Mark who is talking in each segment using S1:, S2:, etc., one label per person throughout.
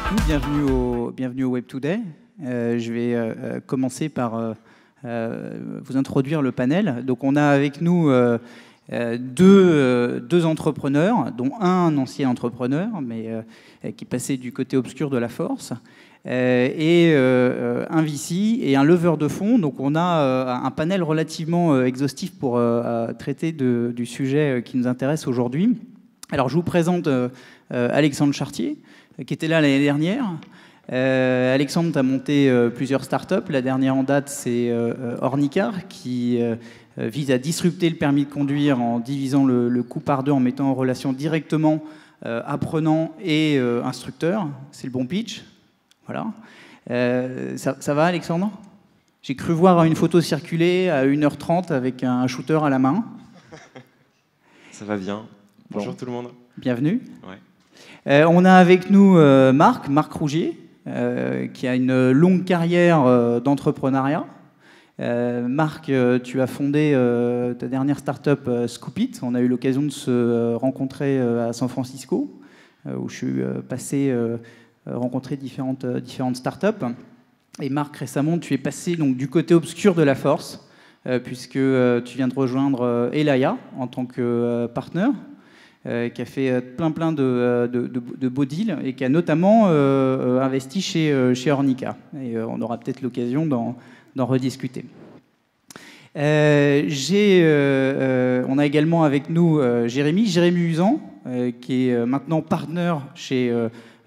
S1: tous, bienvenue au Web Today. Je vais commencer par vous introduire le panel. Donc on a avec nous deux entrepreneurs, dont un ancien entrepreneur, mais qui passait du côté obscur de la force, et un VC et un leveur de fonds. Donc on a un panel relativement exhaustif pour traiter du sujet qui nous intéresse aujourd'hui. Alors je vous présente Alexandre Chartier, qui était là l'année dernière. Alexandre, tu as monté plusieurs startups. La dernière en date, c'est Ornicar, qui vise à disrupter le permis de conduire en divisant le coût par deux, en mettant en relation directement apprenant et instructeur. C'est le bon pitch. Voilà. Ça va, Alexandre? J'ai cru voir une photo circuler à 1h30 avec un shooter à la main.
S2: Ça va bien. Bonjour tout le monde.
S1: Bienvenue.
S2: Ouais.
S1: On a avec nous Marc Rougier, qui a une longue carrière d'entrepreneuriat. Marc, tu as fondé ta dernière start-up Scoopit. On a eu l'occasion de se rencontrer à San Francisco, où je suis passé rencontrer différentes start-up. Et Marc, récemment, tu es passé donc, du côté obscur de la force, puisque tu viens de rejoindre Elaya en tant que partenaire. Qui a fait plein de beaux deals et qui a notamment investi chez Ornicar. Et on aura peut-être l'occasion d'en rediscuter. On a également avec nous Jérémy Usan, qui est maintenant partenaire chez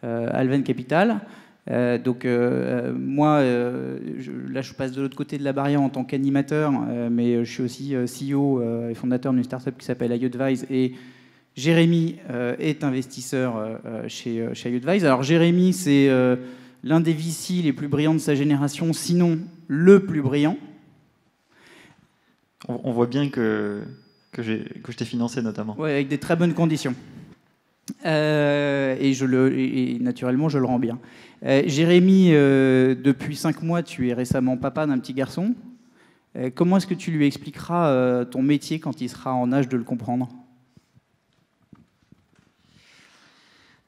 S1: Alven Capital. Moi, là, je passe de l'autre côté de la barrière en tant qu'animateur, mais je suis aussi CEO et fondateur d'une startup qui s'appelle iAdvise. Et Jérémy est investisseur chez iAdvise. Alors Jérémy, c'est l'un des VC les plus brillants de sa génération, sinon le plus brillant.
S3: On voit bien que je t'ai financé notamment.
S1: Oui, avec des très bonnes conditions. Et naturellement, je le rends bien. Jérémy, depuis 5 mois, tu es récemment papa d'un petit garçon. Comment est-ce que tu lui expliqueras ton métier quand il sera en âge de le comprendre ?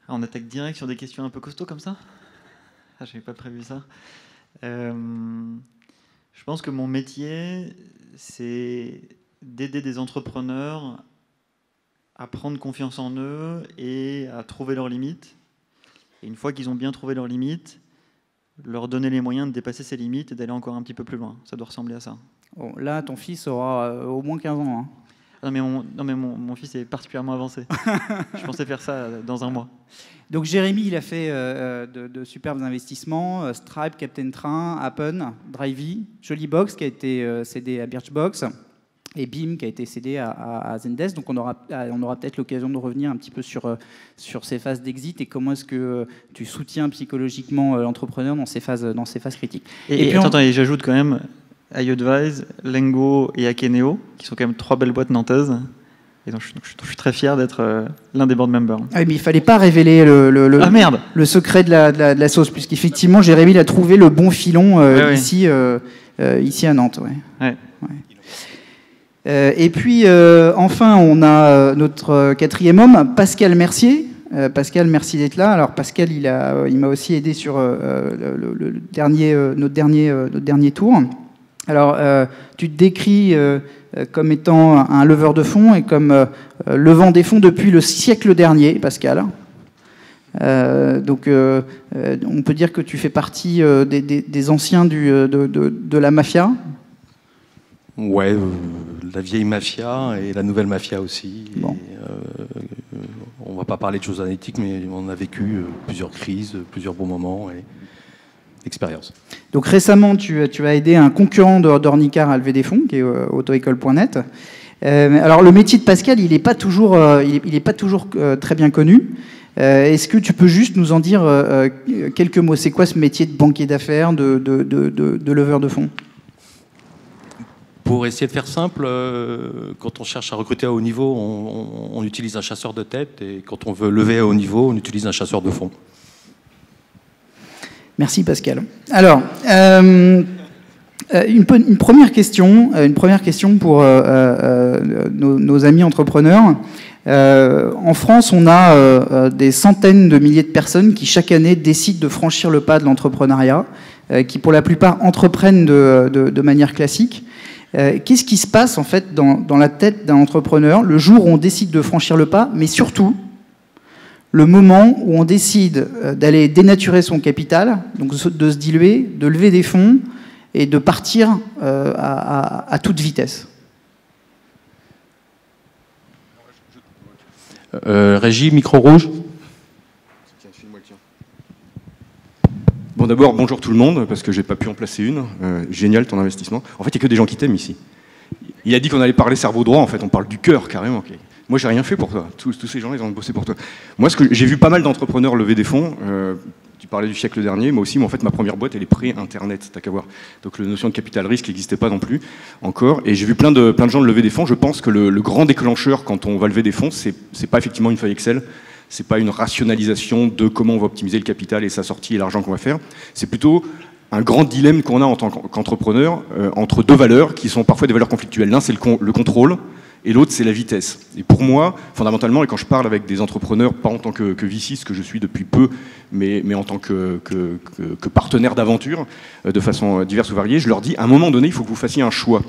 S3: On attaque direct sur des questions un peu costauds comme ça. Ah, j'avais pas prévu ça. Je pense que mon métier, c'est d'aider des entrepreneurs à prendre confiance en eux et à trouver leurs limites. Et une fois qu'ils ont bien trouvé leurs limites, leur donner les moyens de dépasser ces limites et d'aller encore un petit peu plus loin. Ça doit ressembler à ça.
S1: Bon, là, ton fils aura au moins 15 ans. Hein.
S3: Non mais mon fils est particulièrement avancé. Je pensais faire ça dans un mois.
S1: Donc Jérémy, il a fait de superbes investissements, Stripe, Captain Train, Appen, Drivey, Jolibox qui a été cédé à Birchbox et BIM qui a été cédé à Zendesk. Donc on aura peut-être l'occasion de revenir un petit peu sur ces phases d'exit et comment est-ce que tu soutiens psychologiquement l'entrepreneur dans ces phases critiques.
S3: Et puis j'ajoute quand même iAdvise, Lengo et Akeneo, qui sont quand même 3 belles boîtes nantaises. Et donc je suis très fier d'être l'un des board members.
S1: Ah oui, mais il ne fallait pas révéler le secret de la sauce, puisqu'effectivement, Jérémy a trouvé le bon filon ici à Nantes. Ouais. Et puis, enfin, on a notre quatrième homme, Pascal Mercier. Pascal, merci d'être là. Alors Pascal, il m'a aussi aidé sur notre dernier tour. Alors, tu te décris comme étant un leveur de fonds et comme levant des fonds depuis le siècle dernier, Pascal. Donc, on peut dire que tu fais partie des anciens de la mafia.
S4: Ouais, la vieille mafia et la nouvelle mafia aussi.
S1: Bon.
S4: On ne va pas parler de choses analytiques, mais on a vécu plusieurs crises, plusieurs bons moments et expérience.
S1: Donc récemment, tu as aidé un concurrent d'Ornicar à lever des fonds, qui est autoécole.net. Alors le métier de Pascal, il n'est pas toujours très bien connu. Est-ce que tu peux juste nous en dire quelques mots? C'est quoi ce métier de banquier d'affaires, de leveur de fonds?
S4: Pour essayer de faire simple, quand on cherche à recruter à haut niveau, on utilise un chasseur de tête, et quand on veut lever à haut niveau, on utilise un chasseur de fonds.
S1: Merci Pascal. Alors, une première question pour nos amis entrepreneurs. En France, on a des centaines de milliers de personnes qui, chaque année, décident de franchir le pas de l'entrepreneuriat, qui, pour la plupart, entreprennent de manière classique. Qu'est-ce qui se passe, en fait, dans la tête d'un entrepreneur le jour où on décide de franchir le pas, mais surtout, le moment où on décide d'aller dénaturer son capital, donc de se diluer, de lever des fonds et de partir à toute vitesse?
S4: Régie, micro rouge.
S5: Bon, d'abord, bonjour tout le monde, parce que j'ai pas pu en placer une. Génial ton investissement. En fait, il n'y a que des gens qui t'aiment ici. Il a dit qu'on allait parler cerveau droit, en fait, on parle du cœur carrément. Okay. Moi, j'ai rien fait pour toi. Tous ces gens-là, ils ont bossé pour toi. Moi, j'ai vu pas mal d'entrepreneurs lever des fonds. Tu parlais du siècle dernier, moi aussi, mais en fait, ma première boîte, elle est pré-internet, t'as qu'à voir. Donc, la notion de capital risque n'existait pas non plus encore. Et j'ai vu plein de gens lever des fonds. Je pense que le grand déclencheur quand on va lever des fonds, c'est pas effectivement une feuille Excel. C'est pas une rationalisation de comment on va optimiser le capital et sa sortie et l'argent qu'on va faire. C'est plutôt un grand dilemme qu'on a en tant qu'entrepreneur entre deux valeurs qui sont parfois des valeurs conflictuelles. L'un, c'est le contrôle, et l'autre, c'est la vitesse. Et pour moi, fondamentalement, et quand je parle avec des entrepreneurs, pas en tant que VC, ce que je suis depuis peu, mais en tant que partenaire d'aventure, de façon diverse ou variée, je leur dis, à un moment donné, il faut que vous fassiez un choix.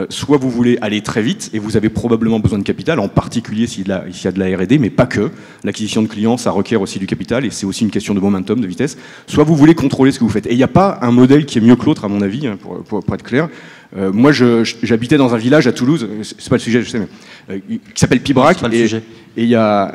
S5: Soit vous voulez aller très vite, et vous avez probablement besoin de capital, en particulier s'il y a de la R&D, mais pas que. L'acquisition de clients, ça requiert aussi du capital, et c'est aussi une question de momentum, de vitesse. Soit vous voulez contrôler ce que vous faites. Et il n'y a pas un modèle qui est mieux que l'autre, à mon avis, pour être clair. Moi, j'habitais dans un village à Toulouse, c'est pas le sujet, je sais, mais qui s'appelle Pibrac, et il y a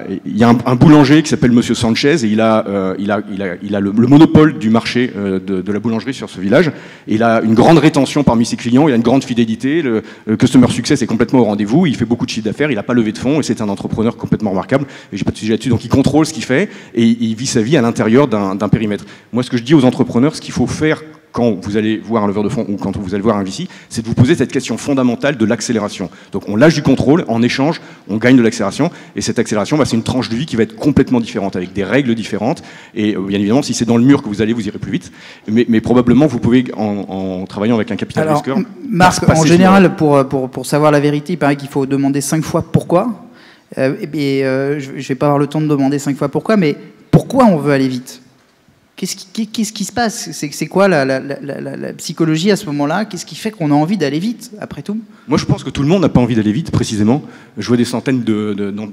S5: un boulanger qui s'appelle Monsieur Sanchez, et il a le monopole du marché de la boulangerie sur ce village. Et il a une grande rétention parmi ses clients, il a une grande fidélité, le customer success est complètement au rendez-vous, il fait beaucoup de chiffre d'affaires, il n'a pas levé de fonds, et c'est un entrepreneur complètement remarquable. Et j'ai pas de sujet là-dessus, donc il contrôle ce qu'il fait, et il vit sa vie à l'intérieur d'un périmètre. Moi, ce que je dis aux entrepreneurs, ce qu'il faut faire quand vous allez voir un leveur de fonds ou quand vous allez voir un VC, c'est de vous poser cette question fondamentale de l'accélération. Donc on lâche du contrôle, en échange, on gagne de l'accélération, et cette accélération, c'est une tranche de vie qui va être complètement différente, avec des règles différentes, et bien évidemment, si c'est dans le mur que vous allez, vous irez plus vite, mais probablement, vous pouvez, en travaillant avec un capital risqueur...
S1: Marc, en général, pour savoir la vérité, il paraît qu'il faut demander 5 fois pourquoi, je ne vais pas avoir le temps de demander 5 fois pourquoi, mais pourquoi on veut aller vite ? Qu'est-ce qui se passe? C'est quoi la psychologie à ce moment-là? Qu'est-ce qui fait qu'on a envie d'aller vite, après tout?
S5: Moi, je pense que tout le monde n'a pas envie d'aller vite, précisément. Je vois des centaines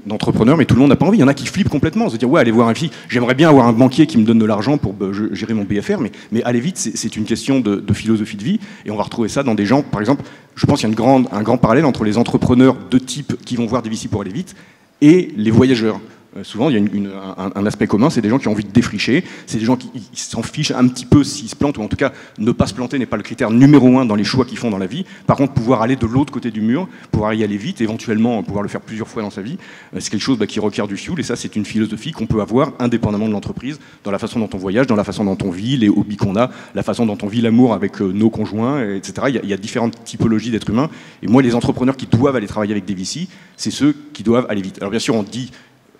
S5: d'entrepreneurs, mais tout le monde n'a pas envie. Il y en a qui flippent complètement, se dire, ouais, aller voir un VC, j'aimerais bien avoir un banquier qui me donne de l'argent pour gérer mon BFR, mais aller vite, c'est une question de philosophie de vie, et on va retrouver ça dans des gens, par exemple, je pense qu'il y a un grand parallèle entre les entrepreneurs de type qui vont voir des VC pour aller vite, et les voyageurs. Souvent, il y a un aspect commun, c'est des gens qui ont envie de défricher, c'est des gens qui s'en fichent un petit peu s'ils se plantent, ou en tout cas, ne pas se planter n'est pas le critère numéro 1 dans les choix qu'ils font dans la vie. Par contre, pouvoir aller de l'autre côté du mur, pouvoir y aller vite, éventuellement pouvoir le faire plusieurs fois dans sa vie, c'est quelque chose qui requiert du fuel, et ça, c'est une philosophie qu'on peut avoir indépendamment de l'entreprise, dans la façon dont on voyage, dans la façon dont on vit, les hobbies qu'on a, la façon dont on vit l'amour avec nos conjoints, etc. Il y a différentes typologies d'êtres humains, et moi, les entrepreneurs qui doivent aller travailler avec des VC, c'est ceux qui doivent aller vite. Alors bien sûr, on dit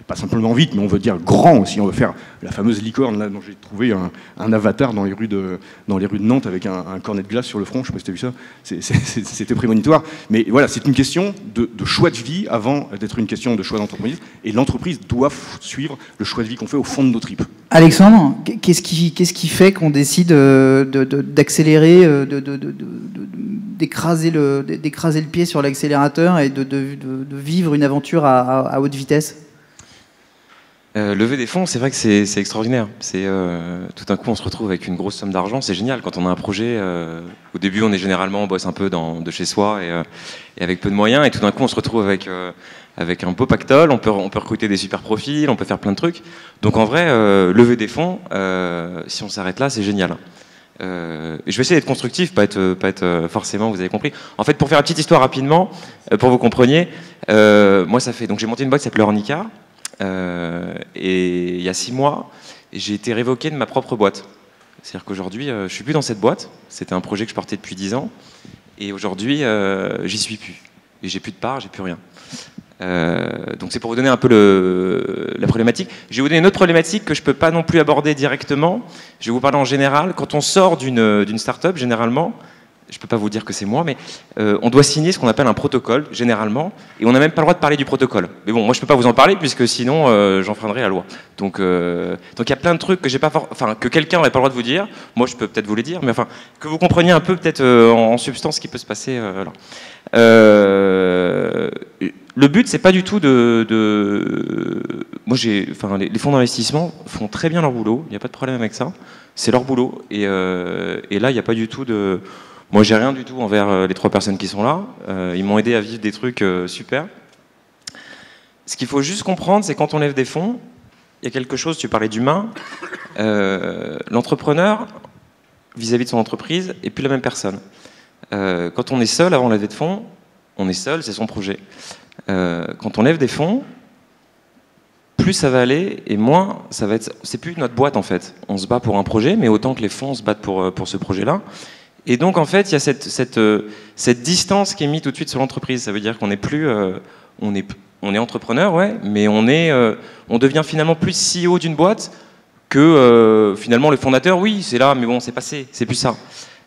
S5: pas simplement vite, mais on veut dire grand aussi. On veut faire la fameuse licorne là, dont j'ai trouvé un avatar dans les rues de Nantes avec un cornet de glace sur le front. Je ne sais pas si tu as vu ça. C'était prémonitoire. Mais voilà, c'est une question de choix de vie avant d'être une question de choix d'entreprise. Et l'entreprise doit suivre le choix de vie qu'on fait au fond de nos tripes.
S1: Alexandre, qu'est-ce qui fait qu'on décide d'accélérer, d'écraser le pied sur l'accélérateur et de vivre une aventure à haute vitesse?
S2: Lever des fonds, c'est vrai que c'est extraordinaire. Tout d'un coup, on se retrouve avec une grosse somme d'argent. C'est génial quand on a un projet. Au début, on bosse un peu de chez soi et avec peu de moyens. Et tout d'un coup, on se retrouve avec un beau pactole. On peut recruter des super profils, on peut faire plein de trucs. Donc en vrai, lever des fonds, si on s'arrête là, c'est génial. Je vais essayer d'être constructif, pas être forcément, vous avez compris. En fait, pour faire une petite histoire rapidement, pour que vous compreniez, moi, donc j'ai monté une boîte qui s'appelle Ornica. Et il y a 6 mois, j'ai été révoqué de ma propre boîte. C'est-à-dire qu'aujourd'hui, je ne suis plus dans cette boîte. C'était un projet que je portais depuis 10 ans. Et aujourd'hui, j'y suis plus. Et j'ai plus de part, j'ai plus rien. Donc c'est pour vous donner un peu la problématique. Je vais vous donner une autre problématique que je ne peux pas non plus aborder directement. Je vais vous parler en général. Quand on sort d'une start-up, généralement, je peux pas vous dire que c'est moi, mais on doit signer ce qu'on appelle un protocole, généralement, et on n'a même pas le droit de parler du protocole. Mais bon, moi je peux pas vous en parler, puisque sinon j'enfreindrais la loi. Donc il y a plein de trucs que j'ai pas que quelqu'un n'aurait pas le droit de vous dire, moi je peux peut-être vous les dire, mais enfin, que vous compreniez un peu peut-être en substance ce qui peut se passer là. Le but, c'est pas du tout moi les fonds d'investissement font très bien leur boulot, il n'y a pas de problème avec ça, c'est leur boulot, et là il n'y a pas du tout de... Moi, j'ai rien du tout envers les 3 personnes qui sont là. Ils m'ont aidé à vivre des trucs super. Ce qu'il faut juste comprendre, c'est quand on lève des fonds, il y a quelque chose, tu parlais d'humain, l'entrepreneur, vis-à-vis de son entreprise, est plus la même personne. Quand on est seul avant la levée de fonds, on est seul, c'est son projet. Quand on lève des fonds, plus ça va aller et moins ça va être... C'est plus notre boîte en fait. On se bat pour un projet, mais autant que les fonds se battent pour ce projet-là. Et donc, en fait, il y a cette distance qui est mise tout de suite sur l'entreprise. Ça veut dire qu'on n'est plus... on est entrepreneur, ouais, mais on devient finalement plus CEO d'une boîte que finalement le fondateur. Oui, c'est là, mais bon, c'est passé, c'est plus ça.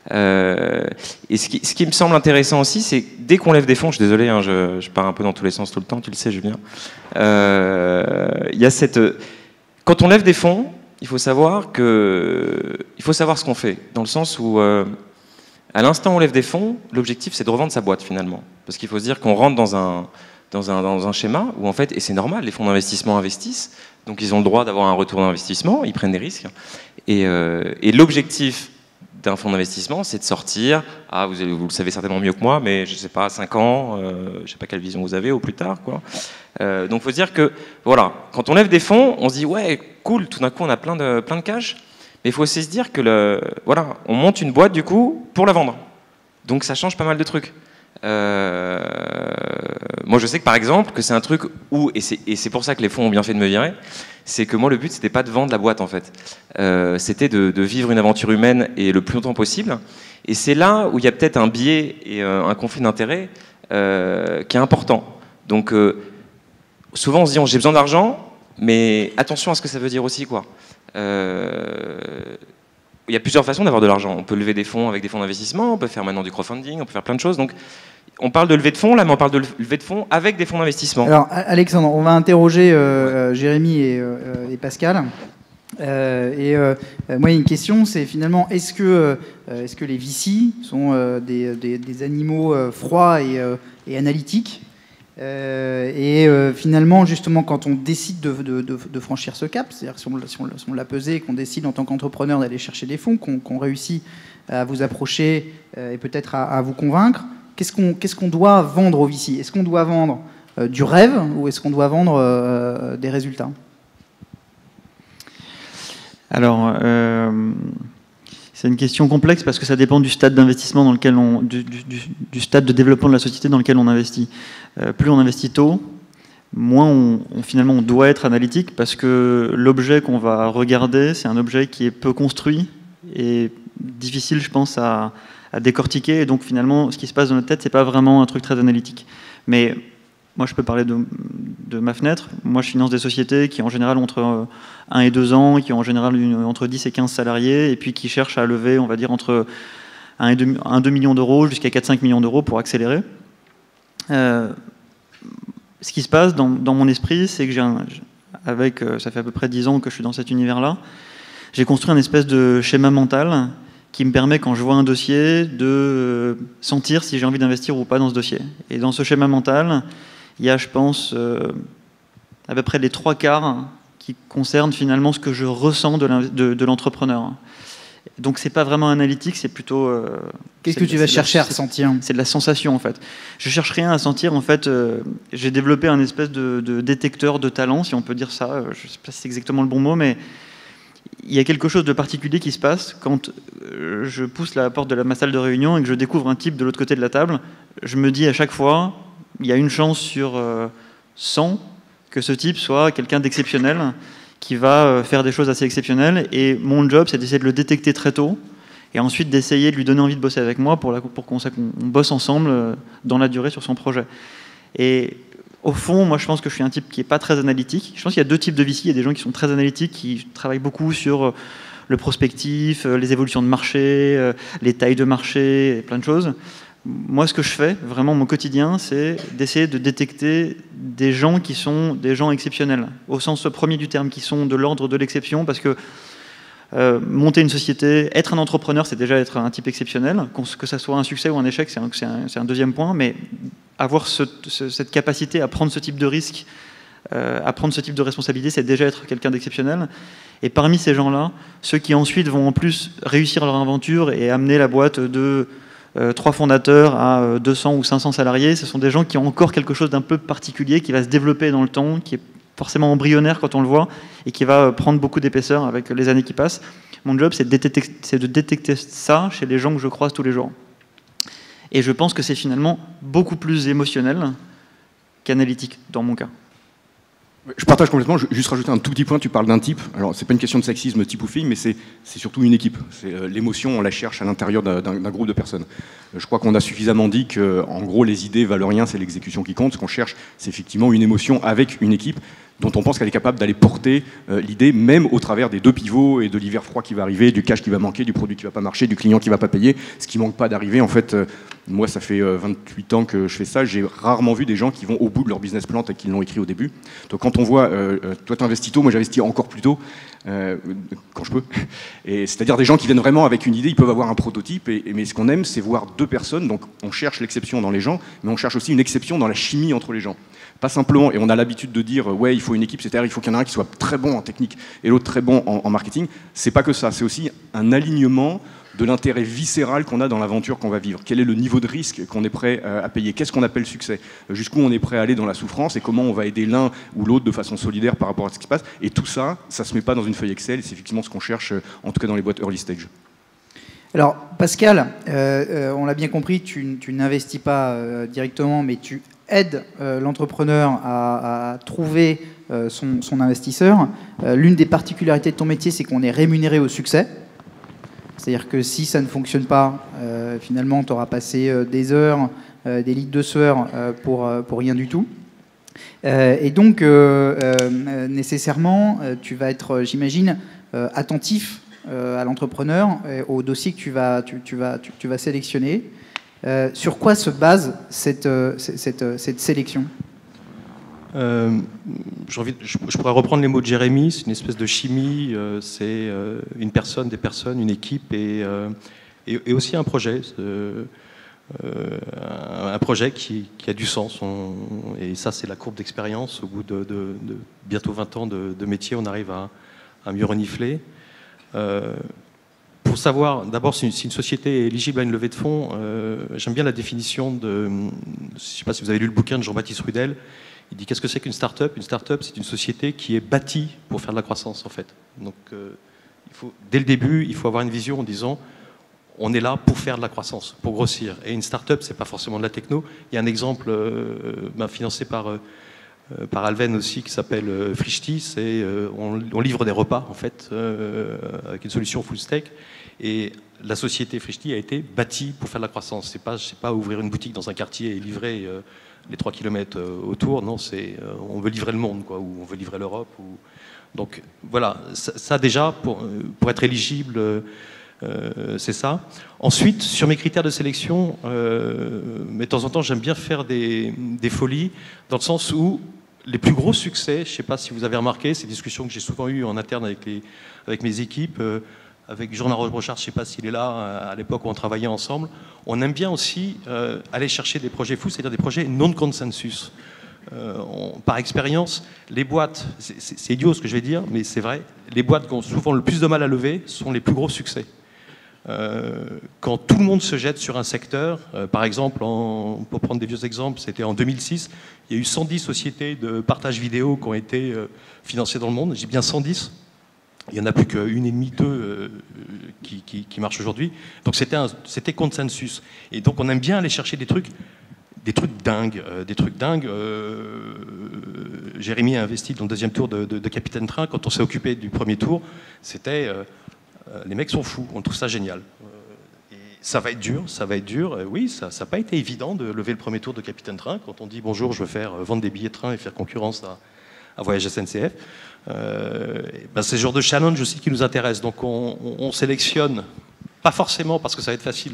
S2: Et ce qui me semble intéressant aussi, c'est que dès qu'on lève des fonds, je suis désolé, hein, je pars un peu dans tous les sens tout le temps, tu le sais, Julien. Il y a quand on lève des fonds, il faut savoir ce qu'on fait, dans le sens où... à l'instant où on lève des fonds, l'objectif c'est de revendre sa boîte finalement. Parce qu'il faut se dire qu'on rentre dans un schéma où en fait, et c'est normal, les fonds d'investissement investissent, donc ils ont le droit d'avoir un retour d'investissement, ils prennent des risques. Et l'objectif d'un fonds d'investissement, c'est de sortir, vous le savez certainement mieux que moi, mais je sais pas, 5 ans, je sais pas quelle vision vous avez, au plus tard, quoi. Donc il faut se dire que, voilà, quand on lève des fonds, on se dit, ouais, cool, tout d'un coup on a plein de cash. Mais il faut aussi se dire que on monte une boîte du coup pour la vendre. Donc ça change pas mal de trucs. Moi je sais que par exemple que c'est un truc où, et c'est pour ça que les fonds ont bien fait de me virer, c'est que moi le but c'était pas de vendre la boîte en fait. C'était de vivre une aventure humaine et le plus longtemps possible. Et c'est là où il y a peut-être un biais et un conflit d'intérêts qui est important. Donc souvent on se dit j'ai besoin d'argent, mais attention à ce que ça veut dire aussi quoi. Il y a plusieurs façons d'avoir de l'argent. On peut lever des fonds avec des fonds d'investissement, on peut faire maintenant du crowdfunding, on peut faire plein de choses. Donc, on parle de levée de fonds, là, mais on parle de levée de fonds avec des fonds d'investissement.
S1: Alors, Alexandre, on va interroger Jérémy et Pascal. Moi, il y a une question, c'est finalement, est-ce que les VC sont des animaux froids et analytiques finalement, justement, quand on décide de franchir ce cap, c'est-à-dire si on l'a pesé, qu'on décide en tant qu'entrepreneur d'aller chercher des fonds, qu'on réussit à vous approcher et peut-être à vous convaincre, qu'est-ce qu'on doit vendre au VC? Est-ce qu'on doit vendre du rêve ou est-ce qu'on doit vendre des résultats?
S3: Alors, c'est une question complexe parce que ça dépend du stade d'investissement dans lequel du stade de développement de la société dans lequel on investit. Plus on investit tôt, moins finalement on doit être analytique parce que l'objet qu'on va regarder, c'est un objet qui est peu construit et difficile, je pense, à décortiquer. Et donc finalement, ce qui se passe dans notre tête, c'est pas vraiment un truc très analytique. Mais moi, je peux parler de ma fenêtre. Moi, je finance des sociétés qui, en général, ont entre 1 et 2 ans, qui ont en général entre 10 et 15 salariés, et puis qui cherchent à lever, on va dire, entre 1 et 2 millions d'euros jusqu'à 4-5 millions d'euros pour accélérer. Ce qui se passe dans mon esprit, c'est que ça fait à peu près 10 ans que je suis dans cet univers-là, j'ai construit un espèce de schéma mental qui me permet, quand je vois un dossier, de sentir si j'ai envie d'investir ou pas dans ce dossier. Et dans ce schéma mental, il y a, je pense, à peu près les 3/4 qui concernent finalement ce que je ressens de l'entrepreneur. Donc c'est pas vraiment analytique, c'est plutôt...
S1: Qu'est-ce que tu vas chercher à ressentir?
S3: C'est de la sensation en fait. Je cherche rien à sentir en fait. J'ai développé un espèce de détecteur de talent, si on peut dire ça. Je sais pas si c'est exactement le bon mot, mais il y a quelque chose de particulier qui se passe quand je pousse la porte de ma salle de réunion et que je découvre un type de l'autre côté de la table. Je me dis à chaque fois, il y a une chance sur 100 que ce type soit quelqu'un d'exceptionnel qui va faire des choses assez exceptionnelles. Et mon job, c'est d'essayer de le détecter très tôt et ensuite d'essayer de lui donner envie de bosser avec moi pour qu'on bosse ensemble dans la durée sur son projet. Et au fond, moi, je pense que je suis un type qui n'est pas très analytique. Je pense qu'il y a 2 types de VC. Il y a des gens qui sont très analytiques, qui travaillent beaucoup sur le prospectif, les évolutions de marché, les tailles de marché, et plein de choses. Moi, ce que je fais, vraiment, mon quotidien, c'est d'essayer de détecter des gens qui sont des gens exceptionnels, au sens premier du terme, qui sont de l'ordre de l'exception, parce que monter une société, être un entrepreneur, c'est déjà être un type exceptionnel. Que ça soit un succès ou un échec, c'est un deuxième point, mais avoir cette capacité à prendre ce type de risque, à prendre ce type de responsabilité, c'est déjà être quelqu'un d'exceptionnel. Et parmi ces gens-là, ceux qui ensuite vont en plus réussir leur aventure et amener la boîte de 3 fondateurs à 200 ou 500 salariés, ce sont des gens qui ont encore quelque chose d'un peu particulier, qui va se développer dans le temps, qui est forcément embryonnaire quand on le voit, et qui va prendre beaucoup d'épaisseur avec les années qui passent. Mon job, c'est de détecter ça chez les gens que je croise tous les jours. Et je pense que c'est finalement beaucoup plus émotionnel qu'analytique, dans mon cas.
S5: Je partage complètement, je vais juste rajouter un tout petit point, tu parles d'un type, alors c'est pas une question de sexisme type ou fille, mais c'est surtout une équipe. L'émotion, on la cherche à l'intérieur d'un groupe de personnes. Je crois qu'on a suffisamment dit que, en gros, les idées valent rien, c'est l'exécution qui compte. Ce qu'on cherche, c'est effectivement une émotion avec une équipe dont on pense qu'elle est capable d'aller porter l'idée, même au travers des 2 pivots et de l'hiver froid qui va arriver, du cash qui va manquer, du produit qui va pas marcher, du client qui va pas payer, ce qui manque pas d'arriver. En fait, moi, ça fait 28 ans que je fais ça, j'ai rarement vu des gens qui vont au bout de leur business plan et qui l'ont écrit au début. Donc quand on voit, toi t'investis tôt, moi j'investis encore plus tôt, quand je peux. Et c'est-à-dire des gens qui viennent vraiment avec une idée, ils peuvent avoir un prototype, mais ce qu'on aime, c'est voir 2 personnes, donc on cherche l'exception dans les gens, mais on cherche aussi une exception dans la chimie entre les gens. Pas simplement, et on a l'habitude de dire ouais, il faut une équipe, c'est-à-dire il faut qu'il y en ait un qui soit très bon en technique et l'autre très bon en marketing. C'est pas que ça, c'est aussi un alignement de l'intérêt viscéral qu'on a dans l'aventure qu'on va vivre. Quel est le niveau de risque qu'on est prêt à payer? Qu'est-ce qu'on appelle succès? Jusqu'où on est prêt à aller dans la souffrance et comment on va aider l'un ou l'autre de façon solidaire par rapport à ce qui se passe? Et tout ça, ça se met pas dans une feuille Excel, et c'est effectivement ce qu'on cherche, en tout cas dans les boîtes early stage. Alors,
S1: Pascal, on l'a bien compris, tu n'investis pas directement, mais tu aides l'entrepreneur à trouver son investisseur. L'une des particularités de ton métier, c'est qu'on est rémunéré au succès. C'est-à-dire que si ça ne fonctionne pas, finalement, tu auras passé des heures, des litres de sueur pour rien du tout. Et donc, nécessairement, tu vas être, j'imagine, attentif à l'entrepreneur, au dossier que tu vas sélectionner. Sur quoi se base cette sélection?
S4: Je pourrais reprendre les mots de Jérémy, c'est une espèce de chimie, c'est une personne, des personnes, une équipe et aussi un projet. Un projet qui a du sens. Et ça, c'est la courbe d'expérience. Au bout de bientôt 20 ans de métier, on arrive à mieux renifler. Pour savoir, d'abord, si une société est éligible à une levée de fonds, j'aime bien la définition de... Je ne sais pas si vous avez lu le bouquin de Jean-Baptiste Rudel. Il dit qu'est-ce que c'est qu'une start-up? Une start-up, c'est une société qui est bâtie pour faire de la croissance, en fait. Donc, dès le début, il faut avoir une vision en disant on est là pour faire de la croissance, pour grossir. Et une start-up, c'est pas forcément de la techno. Il y a un exemple financé par Alven aussi, qui s'appelle Frishti. On livre des repas, en fait, avec une solution full stack. Et la société Frishti a été bâtie pour faire de la croissance. C'est pas ouvrir une boutique dans un quartier et livrer les 3 km autour. Non, on veut livrer le monde, quoi, ou on veut livrer l'Europe. Donc voilà, ça déjà, pour être éligible, c'est ça. Ensuite, sur mes critères de sélection, mais de temps en temps, j'aime bien faire des folies, dans le sens où les plus gros succès, je ne sais pas si vous avez remarqué, ces discussions que j'ai souvent eues en interne avec mes équipes, avec Jean Laroche-Brochard, je ne sais pas s'il est là, à l'époque où on travaillait ensemble, on aime bien aussi aller chercher des projets fous, c'est-à-dire des projets non de consensus. Par expérience, les boîtes, c'est idiot ce que je vais dire, mais c'est vrai, les boîtes qui ont souvent le plus de mal à lever sont les plus gros succès. Quand tout le monde se jette sur un secteur, par exemple, pour prendre des vieux exemples, c'était en 2006, il y a eu 110 sociétés de partage vidéo qui ont été financées dans le monde, j'ai bien 110. Il n'y en a plus qu'une et demie, 2 qui marchent aujourd'hui. Donc c'était consensus. Et donc on aime bien aller chercher des trucs dingues. Jérémy a investi dans le deuxième tour de Capitaine Train. Quand on s'est occupé du premier tour, c'était les mecs sont fous, on trouve ça génial. Et ça va être dur. Oui, ça n'a pas été évident de lever le premier tour de Capitaine Train. Quand on dit bonjour, je veux vendre des billets de train et faire concurrence à Voyage SNCF. C'est ce genre de challenge aussi qui nous intéresse. Donc on sélectionne, pas forcément parce que ça va être facile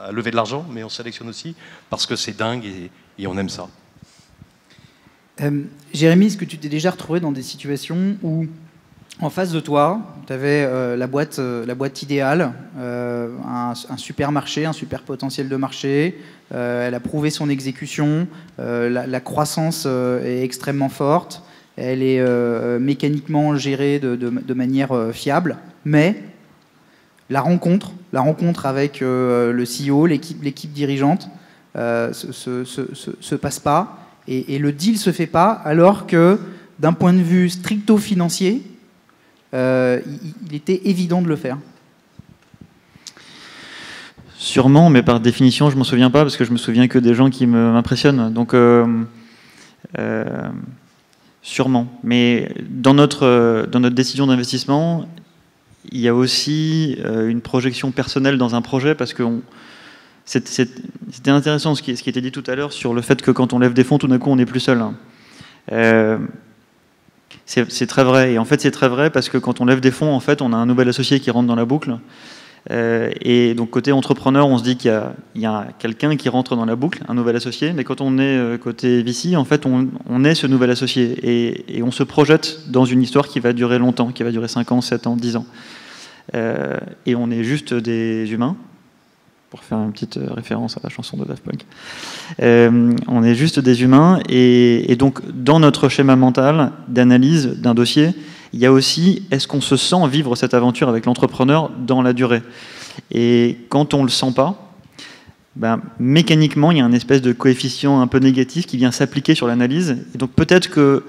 S4: à lever de l'argent, mais on sélectionne aussi parce que c'est dingue et on aime ça.
S1: Jérémy, est-ce que tu t'es déjà retrouvé dans des situations où, en face de toi, tu avais la boîte idéale, un super marché, un super potentiel de marché, elle a prouvé son exécution, la croissance est extrêmement forte, elle est mécaniquement gérée de manière fiable, mais la rencontre avec le CEO, l'équipe dirigeante, se passe pas, et le deal se fait pas, alors que d'un point de vue stricto-financier, il était évident de le faire.
S3: Sûrement, mais par définition, je m'en souviens pas, parce que je me souviens que des gens qui m'impressionnent. Donc, sûrement. Mais dans notre décision d'investissement, il y a aussi une projection personnelle dans un projet, parce que c'était intéressant ce qui était dit tout à l'heure sur le fait que quand on lève des fonds, tout d'un coup, on n'est plus seul. C'est très vrai. Et en fait, c'est très vrai parce que quand on lève des fonds, en fait, on a un nouvel associé qui rentre dans la boucle. Et donc, côté entrepreneur, on se dit qu'il y a quelqu'un qui rentre dans la boucle, un nouvel associé. Mais quand on est côté VC, en fait, on est ce nouvel associé. Et on se projette dans une histoire qui va durer longtemps, qui va durer 5 ans, 7 ans, 10 ans. Et on est juste des humains. Pour faire une petite référence à la chanson de Daft Punk. On est juste des humains, et donc dans notre schéma mental d'analyse d'un dossier, il y a aussi, est-ce qu'on se sent vivre cette aventure avec l'entrepreneur dans la durée? Et quand on ne le sent pas, mécaniquement, il y a un espèce de coefficient un peu négatif qui vient s'appliquer sur l'analyse. Et donc peut-être que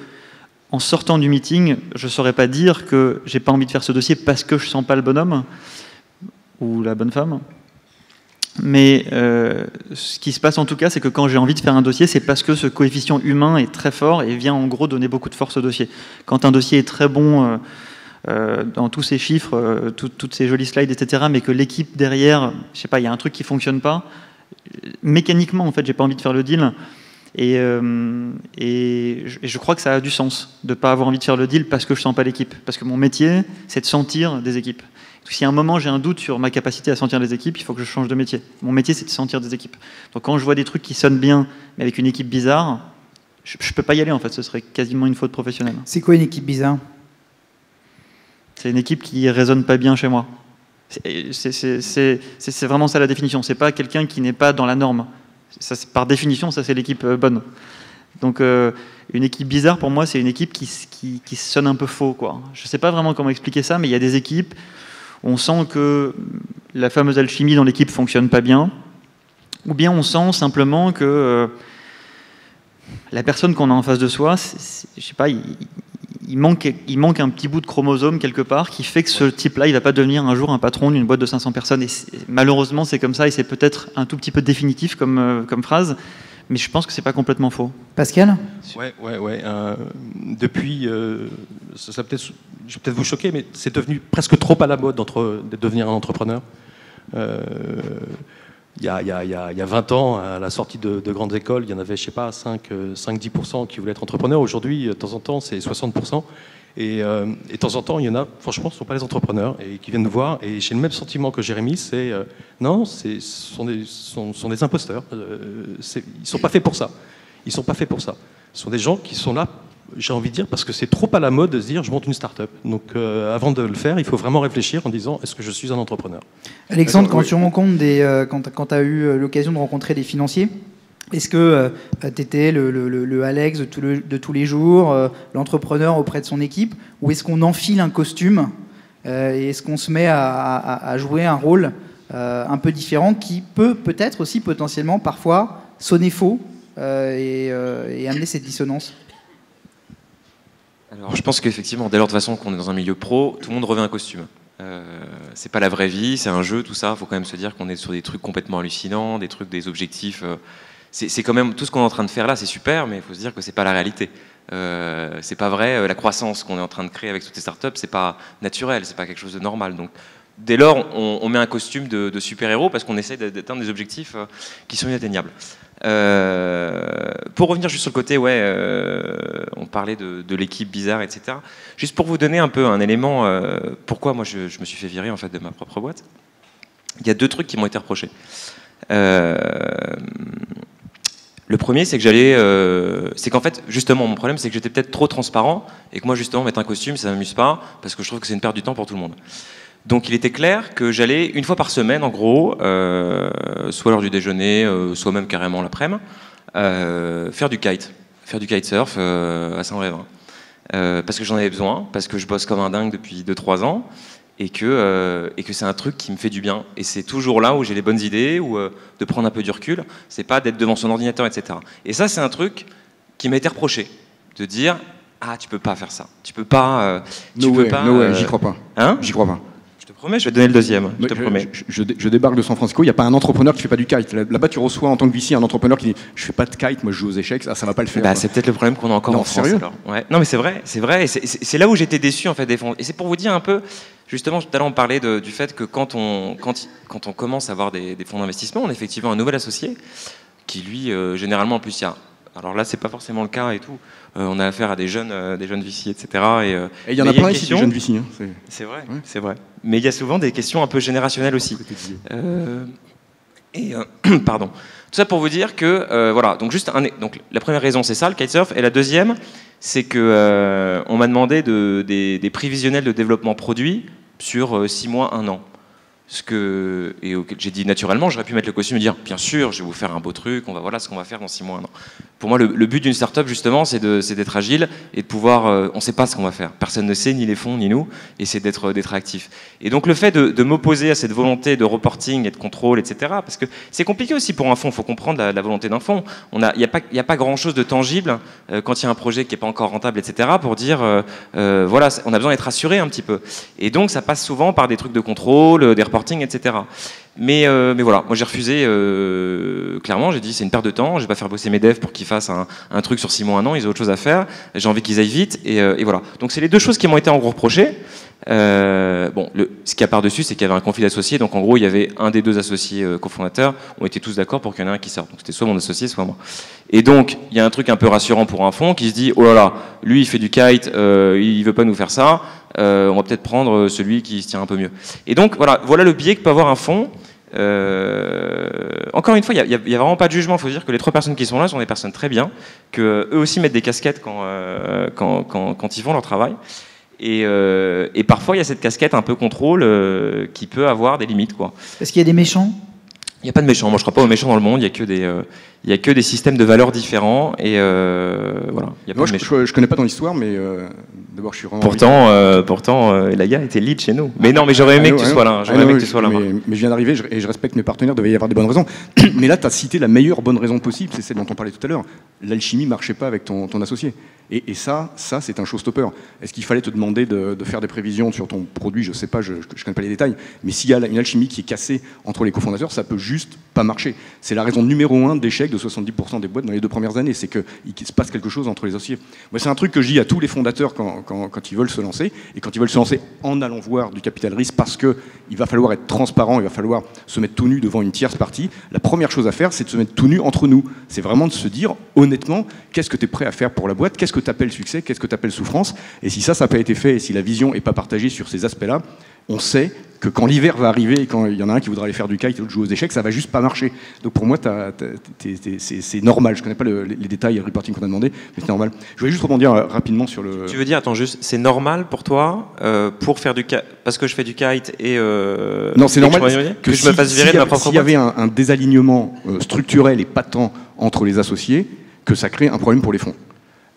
S3: en sortant du meeting, je ne saurais pas dire que j'ai pas envie de faire ce dossier parce que je ne sens pas le bonhomme ou la bonne femme. Mais ce qui se passe en tout cas, c'est que quand j'ai envie de faire un dossier, c'est parce que ce coefficient humain est très fort et vient en gros donner beaucoup de force au dossier. Quand un dossier est très bon dans tous ses chiffres, toutes ces jolies slides, etc., mais que l'équipe derrière, je sais pas, il y a un truc qui fonctionne pas, mécaniquement en fait, j'ai pas envie de faire le deal. Et je crois que ça a du sens de pas avoir envie de faire le deal parce que je sens pas l'équipe, parce que mon métier, c'est de sentir des équipes. Si à un moment j'ai un doute sur ma capacité à sentir les équipes, il faut que je change de métier. Mon métier, c'est de sentir des équipes. Donc quand je vois des trucs qui sonnent bien, mais avec une équipe bizarre, je peux pas y aller en fait. Ce serait quasiment une faute professionnelle.
S1: C'est quoi une équipe bizarre? C'est
S3: une équipe qui résonne pas bien chez moi. C'est vraiment ça la définition. C'est pas quelqu'un qui n'est pas dans la norme. Ça, par définition, ça c'est l'équipe bonne. Donc une équipe bizarre pour moi, c'est une équipe qui sonne un peu faux, quoi. Je sais pas vraiment comment expliquer ça, mais il y a des équipes. On sent que la fameuse alchimie dans l'équipe fonctionne pas bien, ou bien on sent simplement que la personne qu'on a en face de soi, je sais pas, il manque un petit bout de chromosome quelque part qui fait que ce type-là, il va pas devenir un jour un patron d'une boîte de 500 personnes. Et malheureusement, c'est comme ça, et c'est peut-être un tout petit peu définitif comme phrase, mais je pense que c'est pas complètement faux.
S1: Pascal ?
S4: Ouais. Depuis, ça peut-être, je vais peut-être vous choquer, mais c'est devenu presque trop à la mode de devenir un entrepreneur. Il y a 20 ans, à la sortie de grandes écoles, il y en avait, je sais pas, 5-10% qui voulaient être entrepreneurs. Aujourd'hui, de temps en temps, c'est 60%. Et de temps en temps, il y en a, franchement, ce ne sont pas les entrepreneurs et qui viennent nous voir. Et j'ai le même sentiment que Jérémy, c'est non, ce sont des imposteurs. Ils ne sont pas faits pour ça. Ils ne sont pas faits pour ça. Ce sont des gens qui sont là, j'ai envie de dire, parce que c'est trop à la mode de se dire je monte une start-up. Donc avant de le faire, il faut vraiment réfléchir en disant est-ce que je suis un entrepreneur?
S1: Alexandre, quand tu rencontres quand tu as eu l'occasion de rencontrer des financiers, est-ce que tu étais le Alex de tous les jours, l'entrepreneur auprès de son équipe, ou est-ce qu'on enfile un costume et est-ce qu'on se met à jouer un rôle un peu différent qui peut peut-être aussi potentiellement parfois sonner faux et amener cette dissonance?
S2: Alors, je pense qu'effectivement, dès lors de toute façon qu'on est dans un milieu pro, tout le monde revêt un costume. C'est pas la vraie vie, c'est un jeu, tout ça. Il faut quand même se dire qu'on est sur des trucs complètement hallucinants, des objectifs. C'est quand même tout ce qu'on est en train de faire là, c'est super, mais il faut se dire que c'est pas la réalité. C'est pas vrai. La croissance qu'on est en train de créer avec toutes ces startups, c'est pas naturel, c'est pas quelque chose de normal. Donc, dès lors, on met un costume de super-héros parce qu'on essaie d'atteindre des objectifs qui sont inatteignables. Pour revenir juste sur le côté, on parlait de l'équipe bizarre, etc. Juste pour vous donner un peu un élément, pourquoi moi je me suis fait virer en fait de ma propre boîte. Il y a 2 trucs qui m'ont été reprochés. Le premier, c'est que c'est qu'en fait, justement, mon problème, c'est que j'étais peut-être trop transparent et que moi, justement, mettre un costume, ça m'amuse pas parce que je trouve que c'est une perte du temps pour tout le monde. Donc, il était clair que j'allais une fois par semaine, en gros, soit lors du déjeuner, soit même carrément l'après-midi, faire du kitesurf à Saint-Brévin. Parce que j'en avais besoin, parce que je bosse comme un dingue depuis 2-3 ans. Et que c'est un truc qui me fait du bien. Et c'est toujours là où j'ai les bonnes idées, ou de prendre un peu du recul. C'est pas d'être devant son ordinateur, etc. Et ça, c'est un truc qui m'a été reproché. De dire, ah, tu peux pas faire ça. Tu peux pas...
S5: No way, j'y crois pas.
S2: Hein ?
S5: J'y crois pas.
S2: Je te promets, je vais te donner le deuxième. Je te promets.
S5: Je débarque de San Francisco, il n'y a pas un entrepreneur qui fait pas du kite. Là-bas, tu reçois en tant que VC un entrepreneur qui dit je fais pas de kite, moi je joue aux échecs, ça va pas le faire.
S2: Bah, c'est peut-être le problème qu'on a encore en France.
S5: Sérieux
S2: alors. Ouais. Non, mais c'est vrai. Et c'est là où j'étais déçu en fait des fonds. Et c'est pour vous dire un peu, justement, tout à l'heure on parlait du fait que quand on commence à avoir des fonds d'investissement, on a effectivement un nouvel associé qui lui, généralement en plus, alors là, c'est pas forcément le cas et tout. On a affaire à des jeunes VC, etc.
S5: Et il y en a plein ici, des jeunes VC.
S2: C'est vrai, ouais. C'est vrai. Mais il y a souvent des questions un peu générationnelles aussi. Pardon. Tout ça pour vous dire que, voilà, donc donc la première raison, c'est ça, le kitesurf. Et la deuxième, c'est que on m'a demandé des prévisionnels de développement produit sur 6 mois, 1 an. Et auquel j'ai dit naturellement, j'aurais pu mettre le costume et dire bien sûr, je vais vous faire un beau truc, voilà ce qu'on va faire dans 6 mois, 1 an. Pour moi, le but d'une start-up, justement, c'est d'être agile et de pouvoir. On ne sait pas ce qu'on va faire. Personne ne sait, ni les fonds, ni nous, et c'est d'être actif. Et donc, le fait de m'opposer à cette volonté de reporting et de contrôle, etc., parce que c'est compliqué aussi pour un fonds, il faut comprendre la volonté d'un fonds. Il n'y a pas grand-chose de tangible quand il y a un projet qui n'est pas encore rentable, etc., pour dire voilà, on a besoin d'être assuré un petit peu. Et donc, ça passe souvent par des trucs de contrôle, des reporting, etc. Mais voilà, moi j'ai refusé clairement, j'ai dit c'est une perte de temps, je vais pas faire bosser mes devs pour qu'ils fassent un truc sur 6 mois, 1 an, ils ont autre chose à faire, j'ai envie qu'ils aillent vite, et voilà. Donc c'est les 2 choses qui m'ont été en gros reprochées. Ce qu'il y a par-dessus, c'est qu'il y avait un conflit d'associés, donc en gros il y avait un des 2 associés cofondateurs, on était tous d'accord pour qu'il y en ait un qui sorte, donc c'était soit mon associé, soit moi. Et donc il y a un truc un peu rassurant pour un fonds qui se dit oh là là, lui il fait du kite, il veut pas nous faire ça, on va peut-être prendre celui qui se tient un peu mieux. Et donc voilà le biais que peut avoir un fonds. Encore une fois, il y a vraiment pas de jugement. Il faut dire que les 3 personnes qui sont là sont des personnes très bien, que eux aussi mettent des casquettes quand ils font leur travail. Et parfois, il y a cette casquette un peu contrôle qui peut avoir des limites, quoi.
S1: Est-ce qu'il y a des méchants ?
S2: Il n'y a pas de méchants. Moi, je ne crois pas aux méchants dans le monde. Il n'y a que des systèmes de valeurs différents. Et voilà. Il y a pas
S5: moi,
S2: de méchants.
S5: je connais pas ton histoire, mais d'abord, je suis vraiment.
S2: Pourtant, Elaya était lead chez nous. Mais non, mais j'aurais aimé que tu sois là.
S5: Mais je viens d'arriver et je respecte mes partenaires. Il devait y avoir des bonnes raisons. Mais là, tu as cité la meilleure bonne raison possible. C'est celle dont on parlait tout à l'heure. L'alchimie marchait pas avec ton associé. Et ça, c'est un showstopper. Est-ce qu'il fallait te demander de faire des prévisions sur ton produit ? Je sais pas, je connais pas les détails. Mais s'il y a une alchimie qui est cassée entre les cofondateurs, ça peut juste pas marcher. C'est la raison numéro 1 d'échec de 70% des boîtes dans les 2 premières années. C'est qu'il se passe quelque chose entre les associés. Moi, c'est un truc que je dis à tous les fondateurs quand ils veulent se lancer. Et quand ils veulent se lancer en allant voir du capital risque, parce qu'il va falloir être transparent, il va falloir se mettre tout nu devant une tierce partie. La première chose à faire, c'est de se mettre tout nu entre nous. C'est vraiment de se dire, honnêtement, qu'est-ce que tu es prêt à faire pour la boîte ? Qu'est-ce que tu appelles succès, qu'est-ce que tu appelles souffrance, et si ça n'a pas été fait, et si la vision n'est pas partagée sur ces aspects-là, on sait que quand l'hiver va arriver, et quand il y en a un qui voudra aller faire du kite et l'autre jouer aux échecs, ça va juste pas marcher. Donc pour moi, c'est normal. Je connais pas les détails et le reporting qu'on a demandé, mais c'est normal. Je voulais juste rebondir rapidement sur le...
S2: Tu veux dire, attends, juste, c'est normal pour toi, pour faire du kite, parce que je fais du kite et...
S5: non, c'est normal
S2: que je me fasse virer de ma propre boîte.
S5: S'il y avait un désalignement structurel et patent entre les associés, que ça crée un problème pour les fonds.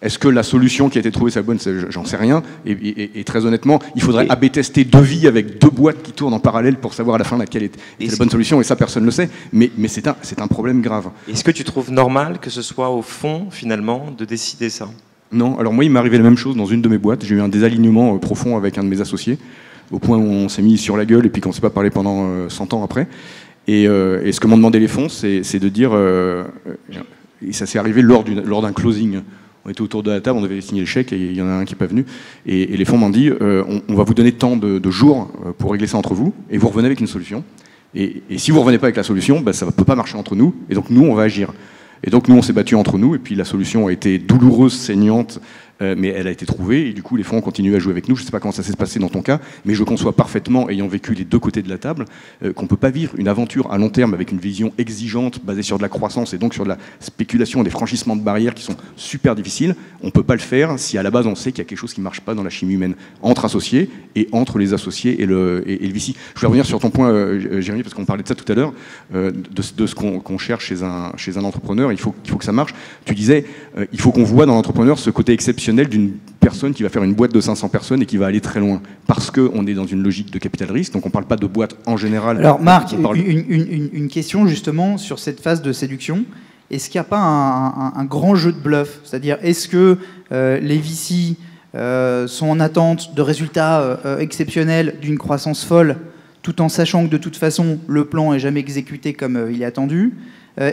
S5: Est-ce que la solution qui a été trouvée, c'est la bonne ? J'en sais rien. Et très honnêtement, il faudrait A/B tester 2 vies avec 2 boîtes qui tournent en parallèle pour savoir à la fin laquelle est la bonne solution. Et ça, personne ne le sait. Mais c'est un problème grave.
S2: Est-ce que tu trouves normal que ce soit au fond, finalement, de décider ça ?
S5: Non. Alors moi, il m'est arrivé la même chose dans une de mes boîtes. J'ai eu un désalignement profond avec un de mes associés, au point où on s'est mis sur la gueule et puis qu'on ne s'est pas parlé pendant 100 ans après. Et ce que m'ont demandé les fonds, c'est de dire... et ça s'est arrivé lors d'un closing. On était autour de la table, on devait signer le chèque et il y en a un qui n'est pas venu. Et les fonds m'ont dit, on va vous donner tant de jours pour régler ça entre vous, et vous revenez avec une solution. Et si vous revenez pas avec la solution, ça ne peut pas marcher entre nous, et donc nous, on va agir. Et donc nous, on s'est battu entre nous, et puis la solution a été douloureuse, saignante, mais elle a été trouvée, et du coup, les fonds ont continué à jouer avec nous. Je ne sais pas comment ça s'est passé dans ton cas, mais je conçois parfaitement, ayant vécu les deux côtés de la table, qu'on ne peut pas vivre une aventure à long terme avec une vision exigeante, basée sur de la croissance, et donc sur de la spéculation, des franchissements de barrières qui sont super difficiles. On ne peut pas le faire si à la base on sait qu'il y a quelque chose qui ne marche pas dans la chimie humaine, entre associés, et entre les associés et le VC. Je voulais revenir sur ton point, Jérémy, parce qu'on parlait de ça tout à l'heure, de ce qu'on cherche chez un entrepreneur. Il faut que ça marche. Tu disais, il faut qu'on voit dans l'entrepreneur ce côté exceptionnel d'une personne qui va faire une boîte de 500 personnes et qui va aller très loin. Parce qu'on est dans une logique de capital risque, donc on ne parle pas de boîte en général.
S1: Alors Marc, une question justement sur cette phase de séduction. Est-ce qu'il n'y a pas un grand jeu de bluff? C'est-à-dire, est-ce que les VC sont en attente de résultats exceptionnels, d'une croissance folle, tout en sachant que de toute façon, le plan n'est jamais exécuté comme il est attendu?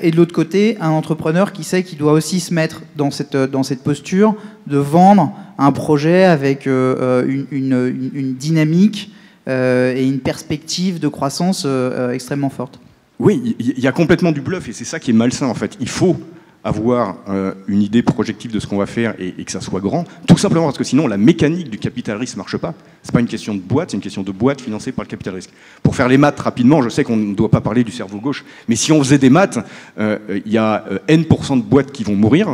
S1: Et de l'autre côté, un entrepreneur qui sait qu'il doit aussi se mettre dans cette posture de vendre un projet avec une dynamique et une perspective de croissance extrêmement forte.
S5: Oui, il y a complètement du bluff, et c'est ça qui est malsain en fait. Il faut avoir une idée projective de ce qu'on va faire et que ça soit grand, tout simplement parce que sinon la mécanique du capital risque ne marche pas. C'est pas une question de boîte, c'est une question de boîte financée par le capital risque. Pour faire les maths rapidement, je sais qu'on ne doit pas parler du cerveau gauche, mais si on faisait des maths, il y a N% de boîtes qui vont mourir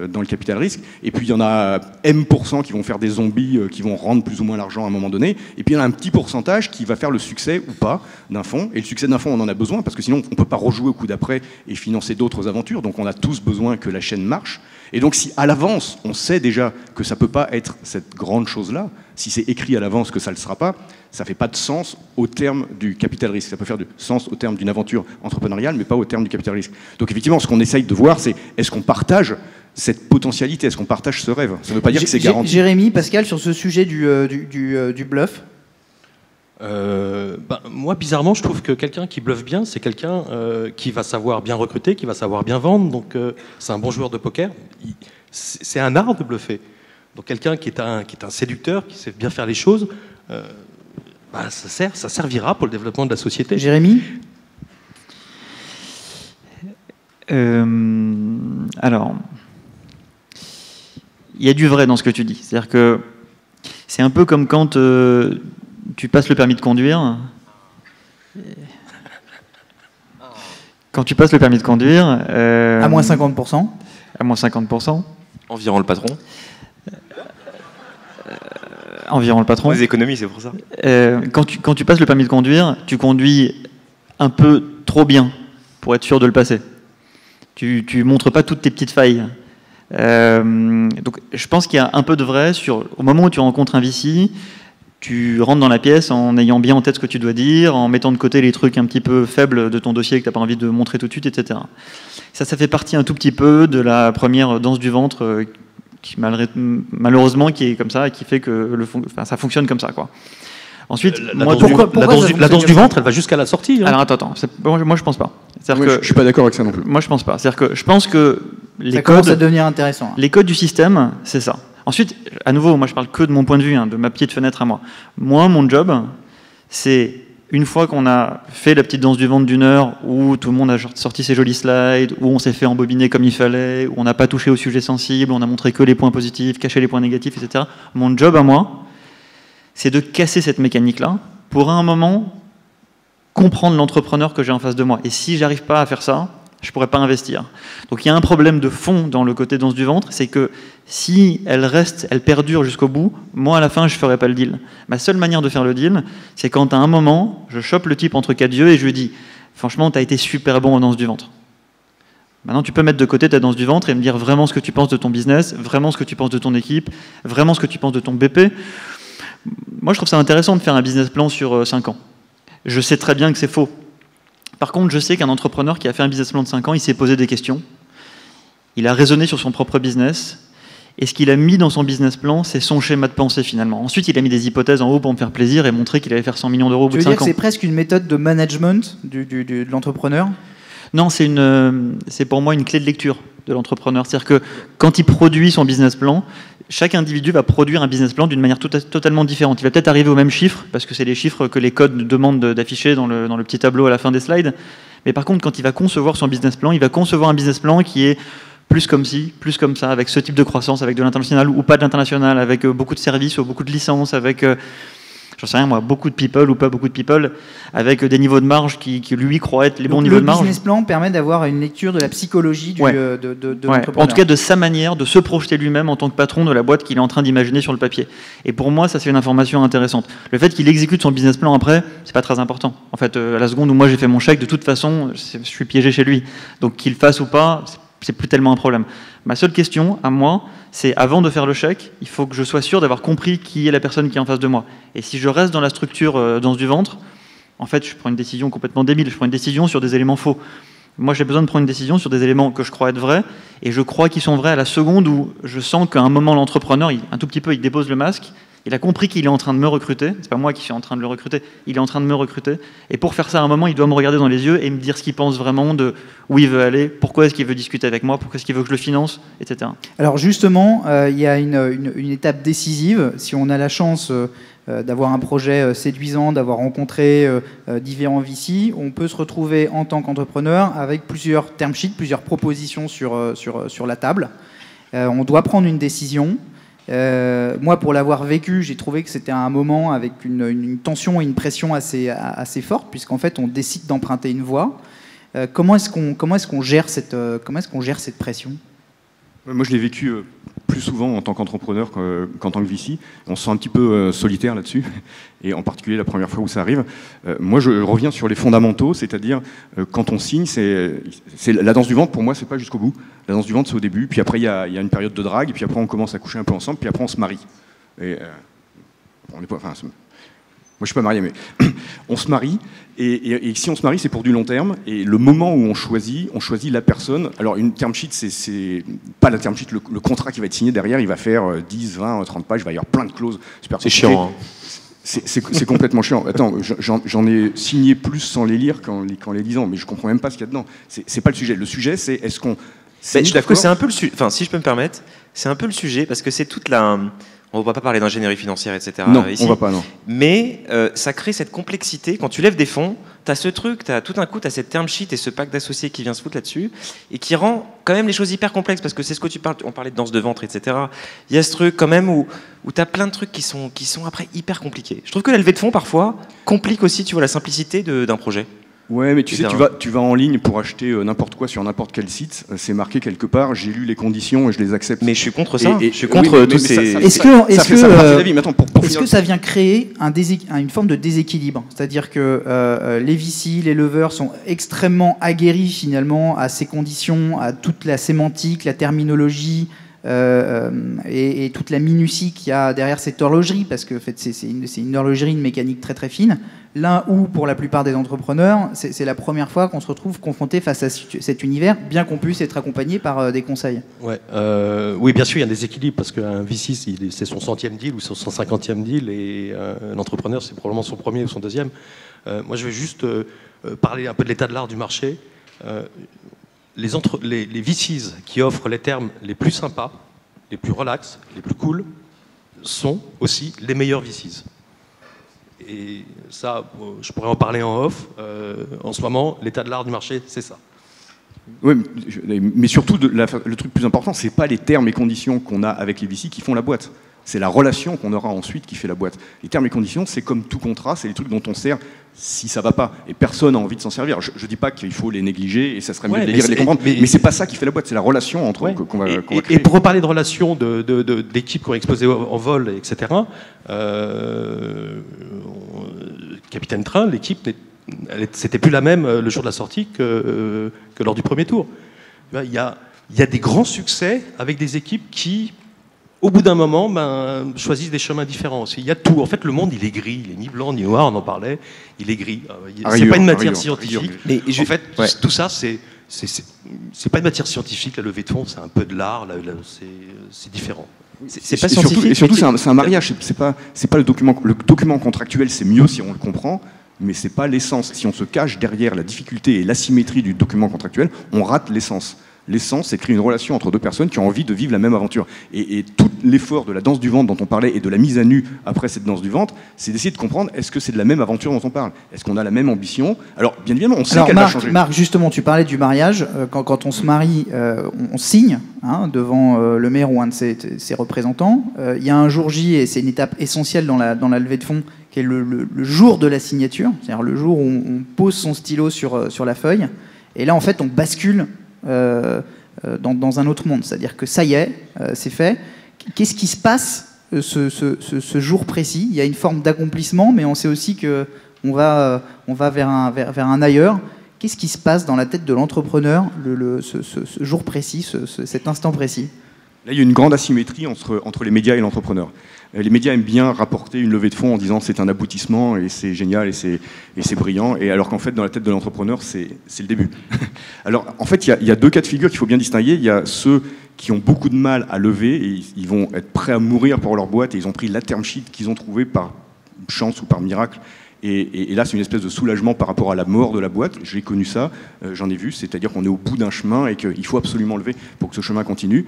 S5: dans le capital risque, et puis il y en a M% qui vont faire des zombies qui vont rendre plus ou moins l'argent à un moment donné, et puis il y en a un petit pourcentage qui va faire le succès ou pas d'un fonds, et le succès d'un fonds on en a besoin, parce que sinon on ne peut pas rejouer au coup d'après et financer d'autres aventures, donc on a tous besoin que la chaîne marche. Et donc si à l'avance on sait déjà que ça ne peut pas être cette grande chose-là, si c'est écrit à l'avance que ça ne le sera pas, ça ne fait pas de sens au terme du capital risque. Ça peut faire du sens au terme d'une aventure entrepreneuriale, mais pas au terme du capital risque. Donc effectivement, ce qu'on essaye de voir, c'est est-ce qu'on partage cette potentialité, est-ce qu'on partage ce rêve? Ça ne veut pas dire que c'est garanti.
S1: Jérémy, Pascal, sur ce sujet du bluff.
S4: Moi, bizarrement, je trouve que quelqu'un qui bluffe bien, c'est quelqu'un qui va savoir bien recruter, qui va savoir bien vendre. Donc, c'est un bon joueur de poker. C'est un art de bluffer. Donc, quelqu'un qui est un séducteur, qui sait bien faire les choses, ça servira pour le développement de la société.
S1: Jérémy ?
S3: Alors, il y a du vrai dans ce que tu dis. C'est-à-dire que c'est un peu comme quand tu passes le permis de conduire. Quand tu passes le permis de conduire...
S1: à moins 50%.
S3: À moins 50%.
S2: Environ le patron.
S3: Environ le patron.
S2: Les économies, c'est pour ça.
S3: Quand tu passes le permis de conduire, tu conduis un peu trop bien pour être sûr de le passer. Tu montres pas toutes tes petites failles. Donc, je pense qu'il y a un peu de vrai au moment où tu rencontres un VC, tu rentres dans la pièce en ayant bien en tête ce que tu dois dire, en mettant de côté les trucs un petit peu faibles de ton dossier que tu n'as pas envie de montrer tout de suite, etc. Ça fait partie un tout petit peu de la première danse du ventre qui, malheureusement, qui est comme ça et qui fait que ça fonctionne comme ça, quoi. Ensuite,
S4: la danse du ventre, elle va jusqu'à la sortie. Hein.
S3: Alors attends, moi je pense pas.
S5: Je suis pas d'accord avec ça non plus.
S3: Moi je pense pas. C'est-à-dire que je pense que
S1: ça commence à devenir intéressant.
S3: Les codes du système, c'est ça. Ensuite, à nouveau, moi je parle que de mon point de vue, de ma petite fenêtre à moi. Moi, mon job, c'est une fois qu'on a fait la petite danse du ventre d'une heure, où tout le monde a sorti ses jolis slides, où on s'est fait embobiner comme il fallait, où on n'a pas touché au sujet sensible, on a montré que les points positifs, caché les points négatifs, etc. Mon job à moi, c'est de casser cette mécanique-là pour à un moment comprendre l'entrepreneur que j'ai en face de moi. Et si j'arrive pas à faire ça, je pourrais pas investir. Donc il y a un problème de fond dans le côté danse du ventre, c'est que si elle perdure jusqu'au bout, moi à la fin je ferai pas le deal. Ma seule manière de faire le deal, c'est quand à un moment, je chope le type entre quatre yeux et je lui dis « Franchement, tu as été super bon en danse du ventre. Maintenant, tu peux mettre de côté ta danse du ventre et me dire vraiment ce que tu penses de ton business, vraiment ce que tu penses de ton équipe, vraiment ce que tu penses de ton BP. » Moi, je trouve ça intéressant de faire un business plan sur 5 ans. Je sais très bien que c'est faux. Par contre, je sais qu'un entrepreneur qui a fait un business plan de 5 ans, il s'est posé des questions. Il a raisonné sur son propre business. Et ce qu'il a mis dans son business plan, c'est son schéma de pensée finalement. Ensuite, il a mis des hypothèses en haut pour me faire plaisir et montrer qu'il allait faire 100 millions d'euros au bout de 5 ans. Tu veux dire
S1: que c'est presque une méthode de management de l'entrepreneur ?
S3: Non, c'est pour moi une clé de lecture. de l'entrepreneur. C'est-à-dire que quand il produit son business plan, chaque individu va produire un business plan d'une manière totalement différente. Il va peut-être arriver aux mêmes chiffres, parce que c'est les chiffres que les codes demandent d'afficher dans le petit tableau à la fin des slides. Mais par contre, quand il va concevoir son business plan, il va concevoir un business plan qui est plus comme ci, plus comme ça, avec ce type de croissance, avec de l'international ou pas de l'international, avec beaucoup de services ou beaucoup de licences, avec, j'en sais rien moi, beaucoup de people ou pas beaucoup de people, avec des niveaux de marge qui lui croient être les bons niveaux de marge.
S1: Le business plan permet d'avoir une lecture de la psychologie de l'entrepreneur.
S3: En tout cas, de sa manière de se projeter lui-même en tant que patron de la boîte qu'il est en train d'imaginer sur le papier. Et pour moi, ça c'est une information intéressante. Le fait qu'il exécute son business plan après, c'est pas très important. En fait, à la seconde où moi j'ai fait mon chèque, de toute façon, je suis piégé chez lui. Donc qu'il fasse ou pas, c'est plus tellement un problème. Ma seule question, à moi, c'est avant de faire le chèque, il faut que je sois sûr d'avoir compris qui est la personne qui est en face de moi. Et si je reste dans la structure danse du ventre, en fait, je prends une décision complètement débile. Je prends une décision sur des éléments faux. Moi, j'ai besoin de prendre une décision sur des éléments que je crois être vrais, et je crois qu'ils sont vrais à la seconde où je sens qu'à un moment, l'entrepreneur, un tout petit peu, il dépose le masque. Il a compris qu'il est en train de me recruter. C'est pas moi qui suis en train de le recruter. Il est en train de me recruter. Et pour faire ça, à un moment, il doit me regarder dans les yeux et me dire ce qu'il pense vraiment de où il veut aller, pourquoi est-ce qu'il veut discuter avec moi, pourquoi est-ce qu'il veut que je le finance, etc.
S1: Alors justement, il y a une étape décisive. Si on a la chance d'avoir un projet séduisant, d'avoir rencontré différents VC, on peut se retrouver en tant qu'entrepreneur avec plusieurs term sheets, plusieurs propositions sur la table. On doit prendre une décision. Moi, pour l'avoir vécu, j'ai trouvé que c'était un moment avec une tension et une pression assez forte, puisqu'en fait, on décide d'emprunter une voie. Comment est-ce qu'on gère cette pression ?
S5: Moi, je l'ai vécu plus souvent en tant qu'entrepreneur qu'en tant que VC. On se sent un petit peu solitaire là-dessus, et en particulier la première fois où ça arrive. Moi, je reviens sur les fondamentaux, c'est-à-dire quand on signe, c'est la danse du ventre. Pour moi, c'est pas jusqu'au bout. La danse du ventre, c'est au début, puis après il y a une période de drague, et puis après on commence à coucher un peu ensemble, puis après on se marie. Et on est pas, enfin, moi je suis pas marié, mais on se marie. Et si on se marie, c'est pour du long terme. Et le moment où on choisit la personne. Alors, une term sheet, c'est pas la term sheet, le contrat qui va être signé derrière, il va faire 10, 20, 30 pages, il va y avoir plein de clauses.
S2: C'est chiant. Hein.
S5: C'est complètement chiant. Attends, j'en ai signé plus sans les lire qu'en les lisant, mais je comprends même pas ce qu'il y a dedans. C'est pas le sujet. Le sujet, c'est est-ce qu'on.
S2: Je trouve que c'est un peu le sujet. Enfin, si je peux me permettre, c'est un peu le sujet parce que c'est toute la. On ne va pas parler d'ingénierie financière, etc.
S5: Non,
S2: ici.
S5: on va pas, non.
S2: Mais ça crée cette complexité. Quand tu lèves des fonds, tu as ce truc, tout d'un coup, tu as cette term sheet et ce pack d'associés qui vient se foutre là-dessus et qui rend quand même les choses hyper complexes parce que c'est ce que tu parles. On parlait de danse de ventre, etc. Il y a ce truc quand même où tu as plein de trucs qui sont après hyper compliqués. Je trouve que la levée de fonds, parfois, complique aussi, tu vois, la simplicité d'un projet.
S5: Ouais, mais tu sais, tu vas en ligne pour acheter n'importe quoi sur n'importe quel site. C'est marqué quelque part. J'ai lu les conditions et je les accepte.
S2: Mais je suis contre ça. Je suis contre tous ces.
S1: Est-ce que ça vient créer une forme de déséquilibre ? C'est-à-dire que les VC, les leveurs sont extrêmement aguerris finalement à ces conditions, à toute la sémantique, la terminologie. Et toute la minutie qu'il y a derrière cette horlogerie, parce que en fait, c'est une horlogerie, une mécanique très très fine, là où pour la plupart des entrepreneurs, c'est la première fois qu'on se retrouve confronté face à cet univers, bien qu'on puisse être accompagné par des conseils.
S4: Ouais, oui, bien sûr, il y a des équilibres, parce qu'un VC, c'est son 100e deal ou son 150e deal, et l'entrepreneur, c'est probablement son premier ou son deuxième. Moi, je vais juste parler un peu de l'état de l'art du marché. Les VCs qui offrent les termes les plus sympas, les plus relax, les plus cool, sont aussi les meilleurs VCs. Et ça, je pourrais en parler en off. En ce moment, l'état de l'art du marché, c'est ça.
S5: Oui, mais surtout, le truc plus important, c'est pas les termes et conditions qu'on a avec les VC qui font la boîte. C'est la relation qu'on aura ensuite qui fait la boîte. Les termes et conditions, c'est comme tout contrat, c'est les trucs dont on sert si ça va pas. Et personne n'a envie de s'en servir. Je dis pas qu'il faut les négliger et ça serait mieux de les lire et de les comprendre. Mais c'est pas ça qui fait la boîte, c'est la relation entre eux qu'on va créer.
S4: Et pour reparler de relations d'équipes qui ont explosé en vol, etc., Capitaine Train, l'équipe, c'était plus la même le jour de la sortie que lors du premier tour. Il y a des grands succès avec des équipes qui, au bout d'un moment, choisissent des chemins différents aussi. Il y a tout. En fait, le monde, il est gris. Il est ni blanc ni noir, on en parlait. Il est gris. C'est pas une matière scientifique. Mais en fait, tout ça, c'est pas une matière scientifique. La levée de fonds, c'est un peu de l'art. C'est différent.
S2: C'est pas scientifique.
S5: Et surtout, c'est un mariage. C'est pas le document. Le document contractuel, c'est mieux si on le comprend. Mais c'est pas l'essence. Si on se cache derrière la difficulté et l'asymétrie du document contractuel, on rate l'essence. L'essence, c'est de créer une relation entre deux personnes qui ont envie de vivre la même aventure. Et tout l'effort de la danse du ventre dont on parlait et de la mise à nu après cette danse du ventre, c'est d'essayer de comprendre est-ce que c'est de la même aventure dont on parle? Est-ce qu'on a la même ambition? Alors, bien évidemment, on sait qu'elle va changer.
S1: Marc, justement, tu parlais du mariage. Quand on se marie, on signe devant le maire ou un de ses représentants. Il y a un jour J, et c'est une étape essentielle dans la levée de fonds, qui est le jour de la signature, c'est-à-dire le jour où on pose son stylo sur la feuille. Et là, en fait, on bascule dans un autre monde. C'est-à-dire que ça y est, c'est fait. Qu'est-ce qui se passe ce jour précis? Il y a une forme d'accomplissement, mais on sait aussi qu'on va vers un ailleurs. Qu'est-ce qui se passe dans la tête de l'entrepreneur ce jour précis, cet instant précis?
S5: Là, il y a une grande asymétrie entre les médias et l'entrepreneur. Les médias aiment bien rapporter une levée de fonds en disant c'est un aboutissement et c'est génial et c'est brillant, et alors qu'en fait, dans la tête de l'entrepreneur, c'est le début. Alors, en fait, il y a deux cas de figure qu'il faut bien distinguer. Il y a ceux qui ont beaucoup de mal à lever et ils vont être prêts à mourir pour leur boîte et ils ont pris la term sheet qu'ils ont trouvée par chance ou par miracle. Et là, c'est une espèce de soulagement par rapport à la mort de la boîte. J'ai connu ça, j'en ai vu, c'est-à-dire qu'on est au bout d'un chemin et qu'il faut absolument lever pour que ce chemin continue.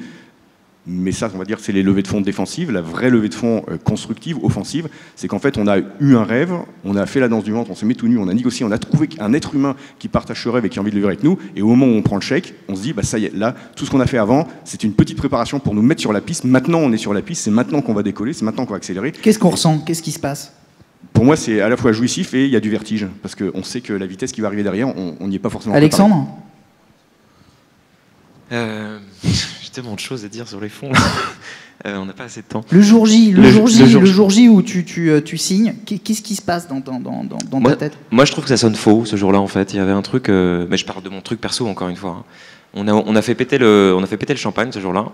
S5: Mais ça, on va dire, c'est les levées de fonds défensives. La vraie levée de fonds constructive, offensive, c'est qu'en fait, on a eu un rêve, on a fait la danse du ventre, on s'est mis tout nu, on a négocié, on a trouvé un être humain qui partage ce rêve et qui a envie de le vivre avec nous. Et au moment où on prend le chèque, on se dit, bah ça y est, là, tout ce qu'on a fait avant, c'est une petite préparation pour nous mettre sur la piste. Maintenant, on est sur la piste, c'est maintenant qu'on va décoller, c'est maintenant qu'on va accélérer.
S1: Qu'est-ce qu'on ressent? Qu'est-ce qui se passe?
S5: Pour moi, c'est à la fois jouissif et il y a du vertige, parce qu'on sait que la vitesse qui va arriver derrière, on n'y est pas forcément préparé.
S1: Alexandre?
S2: J'ai tellement de choses à dire sur les fonds. On n'a pas assez de temps.
S1: Le jour J où tu signes, qu'est-ce qui se passe dans ta tête?
S2: Moi, je trouve que ça sonne faux ce jour-là. En fait, il y avait un truc. Mais je parle de mon truc perso encore une fois. On a fait péter le champagne ce jour-là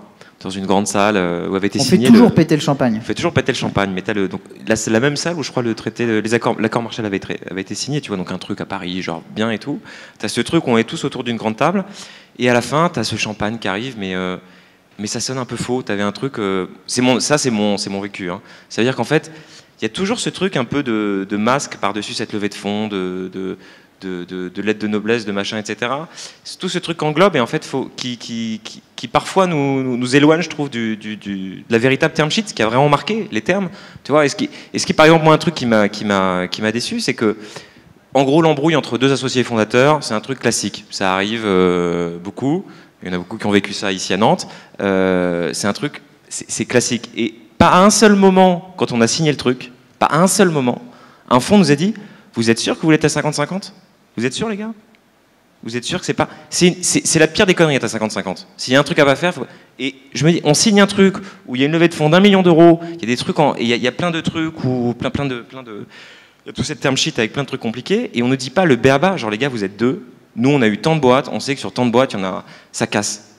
S2: dans une grande salle où avait été signé.
S1: On fait toujours péter le champagne.
S2: On fait toujours péter le champagne. Mais donc là, c'est la même salle où je crois le traité, l'accord Marshall avait été signé. Tu vois, donc un truc à Paris, genre bien et tout. T'as ce truc où on est tous autour d'une grande table. Et à la fin, tu as ce champagne qui arrive, mais ça sonne un peu faux. Tu avais un truc. C'est mon vécu. Hein. Ça veut dire qu'en fait, il y a toujours ce truc un peu de masque par-dessus cette levée de fonds, de lettres de noblesse, de machin, etc. C'est tout ce truc englobe et en fait, qui parfois nous éloigne, je trouve, de la véritable term sheet, ce qui a vraiment marqué les termes. Tu vois, et ce qui, par exemple, moi, un truc qui m'a déçu, c'est que. En gros, l'embrouille entre deux associés fondateurs, c'est un truc classique. Ça arrive beaucoup. Il y en a beaucoup qui ont vécu ça ici à Nantes. C'est un truc, c'est classique. Et pas à un seul moment, quand on a signé le truc, pas à un seul moment, un fonds nous a dit « Vous êtes sûr que vous voulez être à 50-50 ? Vous êtes sûr, les gars ? Vous êtes sûr que c'est pas... » C'est la pire des conneries d'être à 50-50. S'il y a un truc à pas faire... Et je me dis, on signe un truc où il y a une levée de fonds d'1 million d'euros, il y a des trucs... Il y a plein de trucs, ou plein de... Il y a tout cette term sheet avec plein de trucs compliqués, et on ne dit pas le béaba, genre les gars, vous êtes deux, nous on a eu tant de boîtes, on sait que sur tant de boîtes, il y en a, ça casse.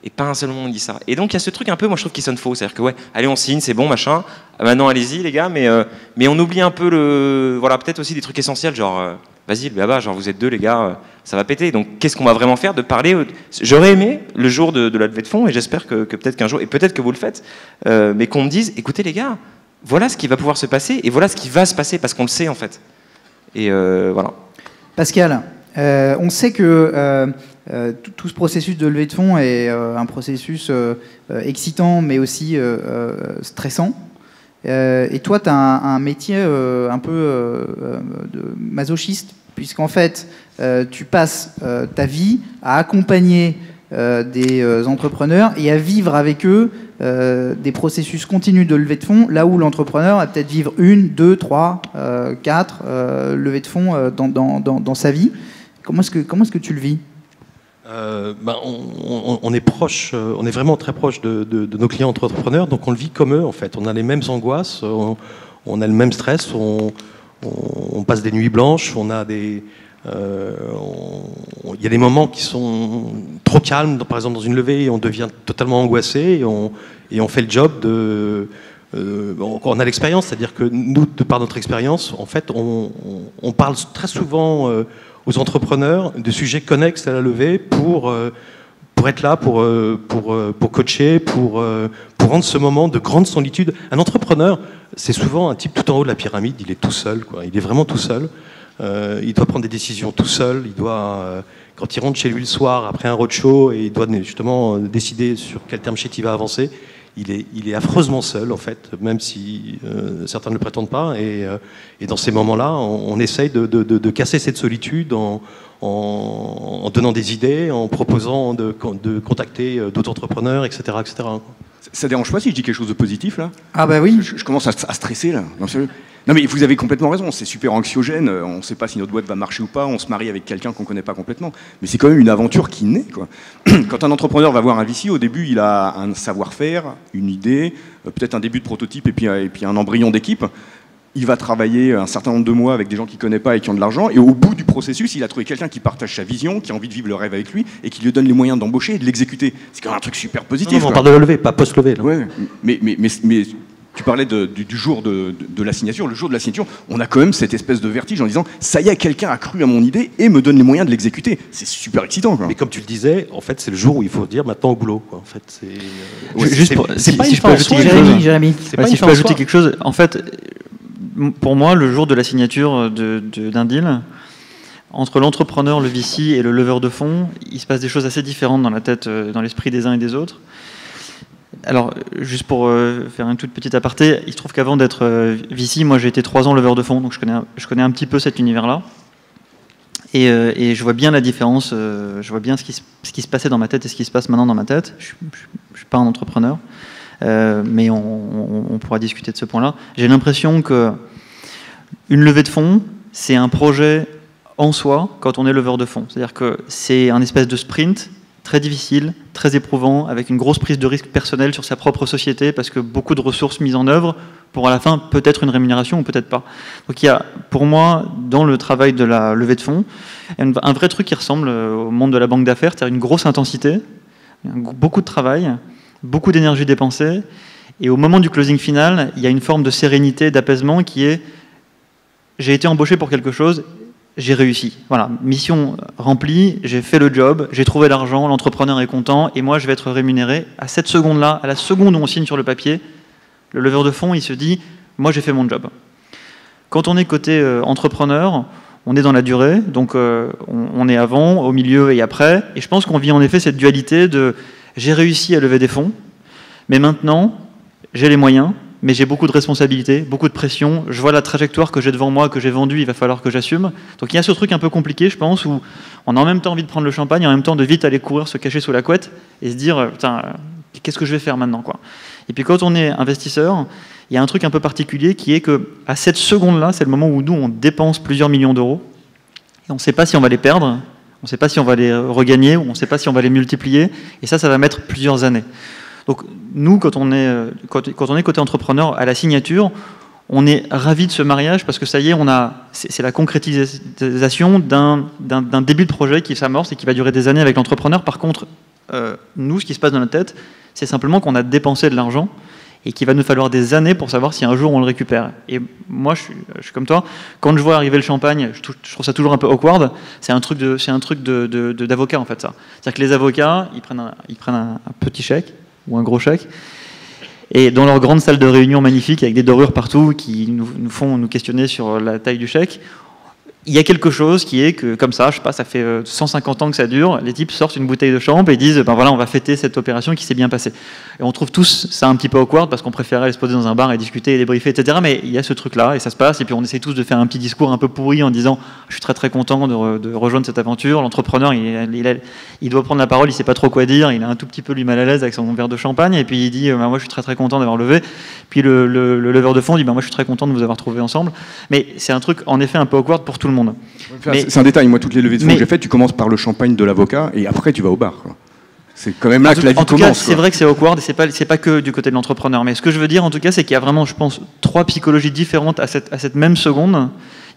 S2: Et pas un seul moment on dit ça. Et donc il y a ce truc un peu, moi je trouve qui sonne faux, c'est-à-dire que ouais, allez on signe, c'est bon, machin, maintenant allez-y les gars, mais on oublie un peu voilà, peut-être aussi des trucs essentiels, genre, vas-y le béaba, genre vous êtes deux les gars, ça va péter. Donc qu'est-ce qu'on va vraiment faire de parler J'aurais aimé le jour de la levée de fonds, et j'espère que peut-être qu'un jour, et peut-être que vous le faites, mais qu'on me dise, écoutez les gars, voilà ce qui va pouvoir se passer et voilà ce qui va se passer parce qu'on le sait en fait. Et voilà.
S1: Pascal, on sait que tout ce processus de levée de fonds est un processus excitant mais aussi stressant. Et toi, tu as un métier un peu de masochiste puisqu'en fait, tu passes ta vie à accompagner des entrepreneurs et à vivre avec eux des processus continus de levée de fonds, là où l'entrepreneur va peut-être vivre 1, 2, 3, 4 levées de fonds dans sa vie. Comment est-ce que tu le vis?
S4: On est proche, on est vraiment très proche de nos clients entrepreneurs, donc on le vit comme eux en fait. On a les mêmes angoisses, on a le même stress, on passe des nuits blanches, on a des... il y a des moments qui sont trop calmes, par exemple dans une levée, et on devient totalement angoissé et on fait le job de... on a l'expérience, c'est-à-dire que nous, de par notre expérience, en fait, on parle très souvent aux entrepreneurs de sujets connexes à la levée pour être là, pour coacher, pour rendre ce moment de grande solitude. Un entrepreneur, c'est souvent un type tout en haut de la pyramide, il est tout seul, quoi. Il est vraiment tout seul. Il doit prendre des décisions tout seul. quand il rentre chez lui le soir après un roadshow et il doit justement décider sur quel term sheet il va avancer, il est affreusement seul en fait, même si certains ne le prétendent pas. Et dans ces moments-là, on essaye de casser cette solitude en donnant des idées, en proposant de contacter d'autres entrepreneurs, etc., etc.
S5: Ça dérange pas si je dis quelque chose de positif là?
S1: Ah bah oui.
S5: Je commence à stresser là. Non mais vous avez complètement raison, c'est super anxiogène, on ne sait pas si notre boîte va marcher ou pas, on se marie avec quelqu'un qu'on ne connaît pas complètement, mais c'est quand même une aventure qui naît, quoi. Quand un entrepreneur va voir un VC, au début il a un savoir-faire, une idée, peut-être un début de prototype et puis un embryon d'équipe. Il va travailler un certain nombre de mois avec des gens qu'il ne connaît pas et qui ont de l'argent, et au bout du processus, il a trouvé quelqu'un qui partage sa vision, qui a envie de vivre le rêve avec lui, et qui lui donne les moyens d'embaucher et de l'exécuter. C'est quand même un truc super positif.
S4: Non, on parle de le lever, pas post-lever.
S5: Ouais, mais tu parlais du jour de la signature. Le jour de la signature, on a quand même cette espèce de vertige en disant ça y est, quelqu'un a cru à mon idée et me donne les moyens de l'exécuter. C'est super excitant, quoi.
S4: Mais comme tu le disais, en fait, c'est le jour où il faut dire maintenant au boulot, quoi. En fait,
S3: si je peux ajouter quelque chose.
S1: Jérémy.
S3: Si je peux ajouter quelque chose, en fait, pour moi, le jour de la signature d'un deal, entre l'entrepreneur, le VC et le leveur de fonds, il se passe des choses assez différentes dans la tête, dans l'esprit des uns et des autres. Alors, juste pour faire une toute petite aparté, il se trouve qu'avant d'être VC, moi j'ai été 3 ans leveur de fonds, donc je connais un petit peu cet univers-là. Et je vois bien la différence, je vois bien ce qui se passait dans ma tête et ce qui se passe maintenant dans ma tête. Je ne suis pas un entrepreneur, mais on pourra discuter de ce point-là. J'ai l'impression qu'une levée de fonds, c'est un projet en soi quand on est leveur de fonds. C'est-à-dire que c'est un espèce de sprint très difficile, très éprouvant, avec une grosse prise de risque personnelle sur sa propre société, parce que beaucoup de ressources mises en œuvre pour à la fin peut-être une rémunération ou peut-être pas. Donc il y a, pour moi, dans le travail de la levée de fonds, un vrai truc qui ressemble au monde de la banque d'affaires, c'est-à-dire une grosse intensité, beaucoup de travail, beaucoup d'énergie dépensée, et au moment du closing final, il y a une forme de sérénité, d'apaisement qui est « j'ai été embauché pour quelque chose », j'ai réussi. Voilà, mission remplie, j'ai fait le job, j'ai trouvé l'argent, l'entrepreneur est content, et moi je vais être rémunéré. À cette seconde-là, à la seconde où on signe sur le papier, le leveur de fonds, il se dit « moi j'ai fait mon job ». Quand on est côté entrepreneur, on est dans la durée, donc on est avant, au milieu et après, et je pense qu'on vit en effet cette dualité de « j'ai réussi à lever des fonds, mais maintenant j'ai les moyens ». Mais j'ai beaucoup de responsabilités, beaucoup de pression. Je vois la trajectoire que j'ai devant moi, que j'ai vendue, il va falloir que j'assume. Donc il y a ce truc un peu compliqué, je pense, où on a en même temps envie de prendre le champagne, en même temps de vite aller courir, se cacher sous la couette et se dire putain, qu'est-ce que je vais faire maintenant, quoi. Et puis quand on est investisseur, il y a un truc un peu particulier qui est que à cette seconde-là, c'est le moment où nous on dépense plusieurs millions d'euros et on ne sait pas si on va les perdre, on ne sait pas si on va les regagner, ou on ne sait pas si on va les multiplier. Et ça va mettre plusieurs années. Donc nous, quand on est côté entrepreneur, à la signature, on est ravis de ce mariage parce que ça y est, c'est la concrétisation d'un début de projet qui s'amorce et qui va durer des années avec l'entrepreneur. Par contre, nous, ce qui se passe dans notre tête, c'est simplement qu'on a dépensé de l'argent et qu'il va nous falloir des années pour savoir si un jour on le récupère. Et moi, je suis comme toi, quand je vois arriver le champagne, je trouve ça toujours un peu awkward. C'est un truc d'avocat en fait, ça. C'est-à-dire que les avocats, ils prennent un petit chèque ou un gros chèque, et dans leur grande salle de réunion magnifique avec des dorures partout qui nous font nous questionner sur la taille du chèque, il y a quelque chose qui est que, comme ça, je sais pas, ça fait 150 ans que ça dure, les types sortent une bouteille de champ et disent ben voilà, on va fêter cette opération qui s'est bien passée. Et on trouve tous ça un petit peu awkward parce qu'on préférait aller se poser dans un bar et discuter et débriefer, etc. Mais il y a ce truc-là et ça se passe, et puis on essaie tous de faire un petit discours un peu pourri en disant je suis très très content de rejoindre cette aventure. L'entrepreneur, il doit prendre la parole, il sait pas trop quoi dire, il est un tout petit peu lui mal à l'aise avec son verre de champagne, et puis il dit ben moi je suis très très content d'avoir levé. Puis le leveur de fonds dit ben moi je suis très content de vous avoir trouvé ensemble. Mais c'est un truc en effet un peu awkward pour tout le monde.
S5: C'est un détail, moi toutes les levées de fonds que j'ai faites, tu commences par le champagne de l'avocat et après tu vas au bar, quoi. C'est quand même là que la vie commence. En tout cas,
S3: c'est vrai que c'est awkward et c'est pas que du côté de l'entrepreneur. Mais ce que je veux dire en tout cas, c'est qu'il y a vraiment, je pense, 3 psychologies différentes à cette même seconde.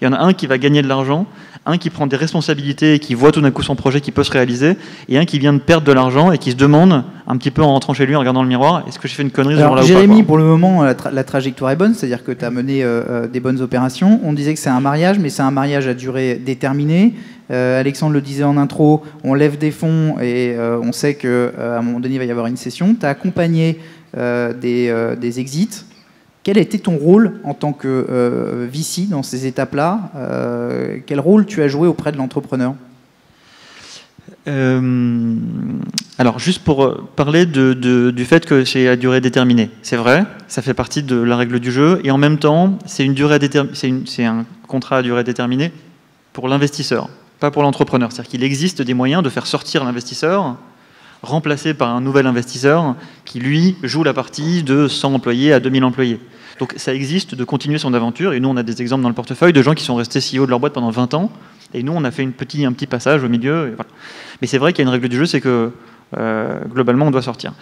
S3: Il y en a un qui va gagner de l'argent, un qui prend des responsabilités et qui voit tout d'un coup son projet qui peut se réaliser, et un qui vient de perdre de l'argent et qui se demande, un petit peu en rentrant chez lui, en regardant le miroir, est-ce que j'ai fait une connerie ce jour-là ou pas,
S1: Jérémy, pour le moment, la trajectoire est bonne, c'est-à-dire que tu as mené des bonnes opérations. On disait que c'est un mariage, mais c'est un mariage à durée déterminée. Alexandre le disait en intro, on lève des fonds et on sait qu'à un moment donné, il va y avoir une session. Tu as accompagné des exits. Quel était ton rôle en tant que VC dans ces étapes-là? Quel rôle tu as joué auprès de l'entrepreneur?
S3: Alors, juste pour parler du fait que c'est à durée déterminée. C'est vrai, ça fait partie de la règle du jeu, et en même temps, c'est un contrat à durée déterminée pour l'investisseur, pas pour l'entrepreneur. C'est-à-dire qu'il existe des moyens de faire sortir l'investisseur, remplacé par un nouvel investisseur qui, lui, joue la partie de 100 employés à 2000 employés. Donc ça existe de continuer son aventure, et nous, on a des exemples dans le portefeuille de gens qui sont restés CEO de leur boîte pendant 20 ans, et nous, on a fait un petit passage au milieu. Et voilà. Mais c'est vrai qu'il y a une règle du jeu, c'est que globalement, on doit sortir.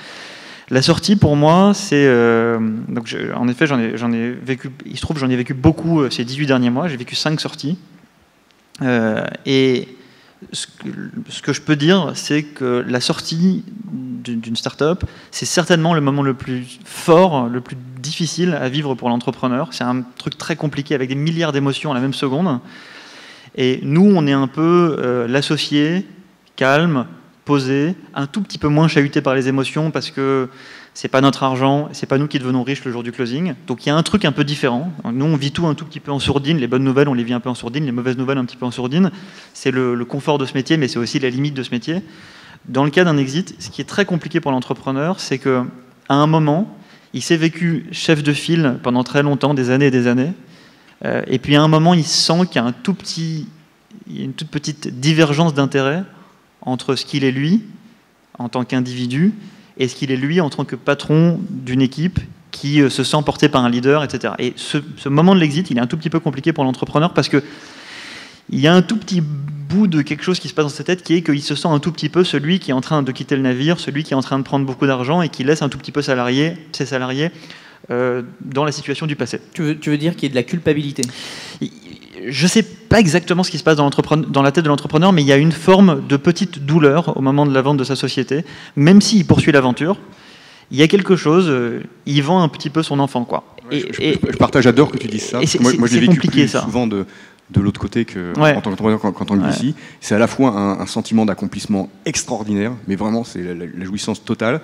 S3: La sortie, pour moi, c'est... en effet, j'en ai vécu... Il se trouve j'en ai vécu beaucoup ces 18 derniers mois. J'ai vécu 5 sorties. Et ce que je peux dire, c'est que la sortie d'une start-up, c'est certainement le moment le plus fort, le plus difficile à vivre pour l'entrepreneur. C'est un truc très compliqué, avec des milliards d'émotions à la même seconde. Et nous, on est un peu l'associé, calme, posé, un tout petit peu moins chahuté par les émotions parce que c'est pas notre argent, c'est pas nous qui devenons riches le jour du closing. Donc il y a un truc un peu différent. Nous, on vit tout un tout petit peu en sourdine. Les bonnes nouvelles, on les vit un peu en sourdine. Les mauvaises nouvelles, un petit peu en sourdine. C'est le confort de ce métier, mais c'est aussi la limite de ce métier. Dans le cas d'un exit, ce qui est très compliqué pour l'entrepreneur, c'est qu'à un moment, il s'est vécu chef de file pendant très longtemps, des années et des années. Et puis à un moment, il sent qu'il y a une toute petite divergence d'intérêt entre ce qu'il est lui, en tant qu'individu, et ce qu'il est lui, en tant que patron d'une équipe qui se sent porté par un leader, etc. Et ce moment de l'exit, il est un tout petit peu compliqué pour l'entrepreneur parce qu'il y a un tout petit bout de quelque chose qui se passe dans sa tête qui est qu'il se sent un tout petit peu celui qui est en train de quitter le navire, celui qui est en train de prendre beaucoup d'argent et qui laisse un tout petit peu ses salariés dans la situation du passé.
S1: Tu veux dire qu'il y a de la culpabilité?
S3: Je ne sais pas exactement ce qui se passe dans la tête de l'entrepreneur, mais il y a une forme de petite douleur au moment de la vente de sa société. Même s'il poursuit l'aventure, il y a quelque chose, il vend un petit peu son enfant, quoi.
S5: Ouais, je partage, j'adore que tu dises ça. Parce que moi je l'ai vécu plus souvent de l'autre côté en tant qu'entrepreneur qu'en tant que VC. C'est à la fois un sentiment d'accomplissement extraordinaire, mais vraiment c'est la jouissance totale.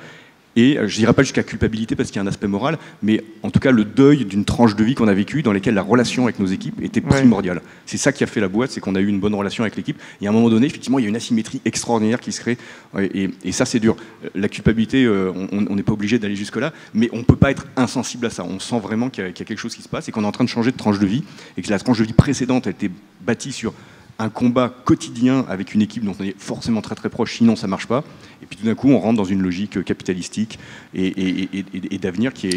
S5: Et je dirais pas jusqu'à culpabilité parce qu'il y a un aspect moral, mais en tout cas le deuil d'une tranche de vie qu'on a vécue dans laquelle la relation avec nos équipes était primordiale. C'est ça qui a fait la boîte, c'est qu'on a eu une bonne relation avec l'équipe. Et à un moment donné, effectivement, il y a une asymétrie extraordinaire qui se crée. Et ça, c'est dur. La culpabilité, on n'est pas obligé d'aller jusque-là, mais on ne peut pas être insensible à ça. On sent vraiment qu'il y a quelque chose qui se passe et qu'on est en train de changer de tranche de vie et que la tranche de vie précédente a été bâtie sur un combat quotidien avec une équipe dont on est forcément très très proche, sinon ça marche pas. Et puis tout d'un coup, on rentre dans une logique capitalistique et d'avenir qui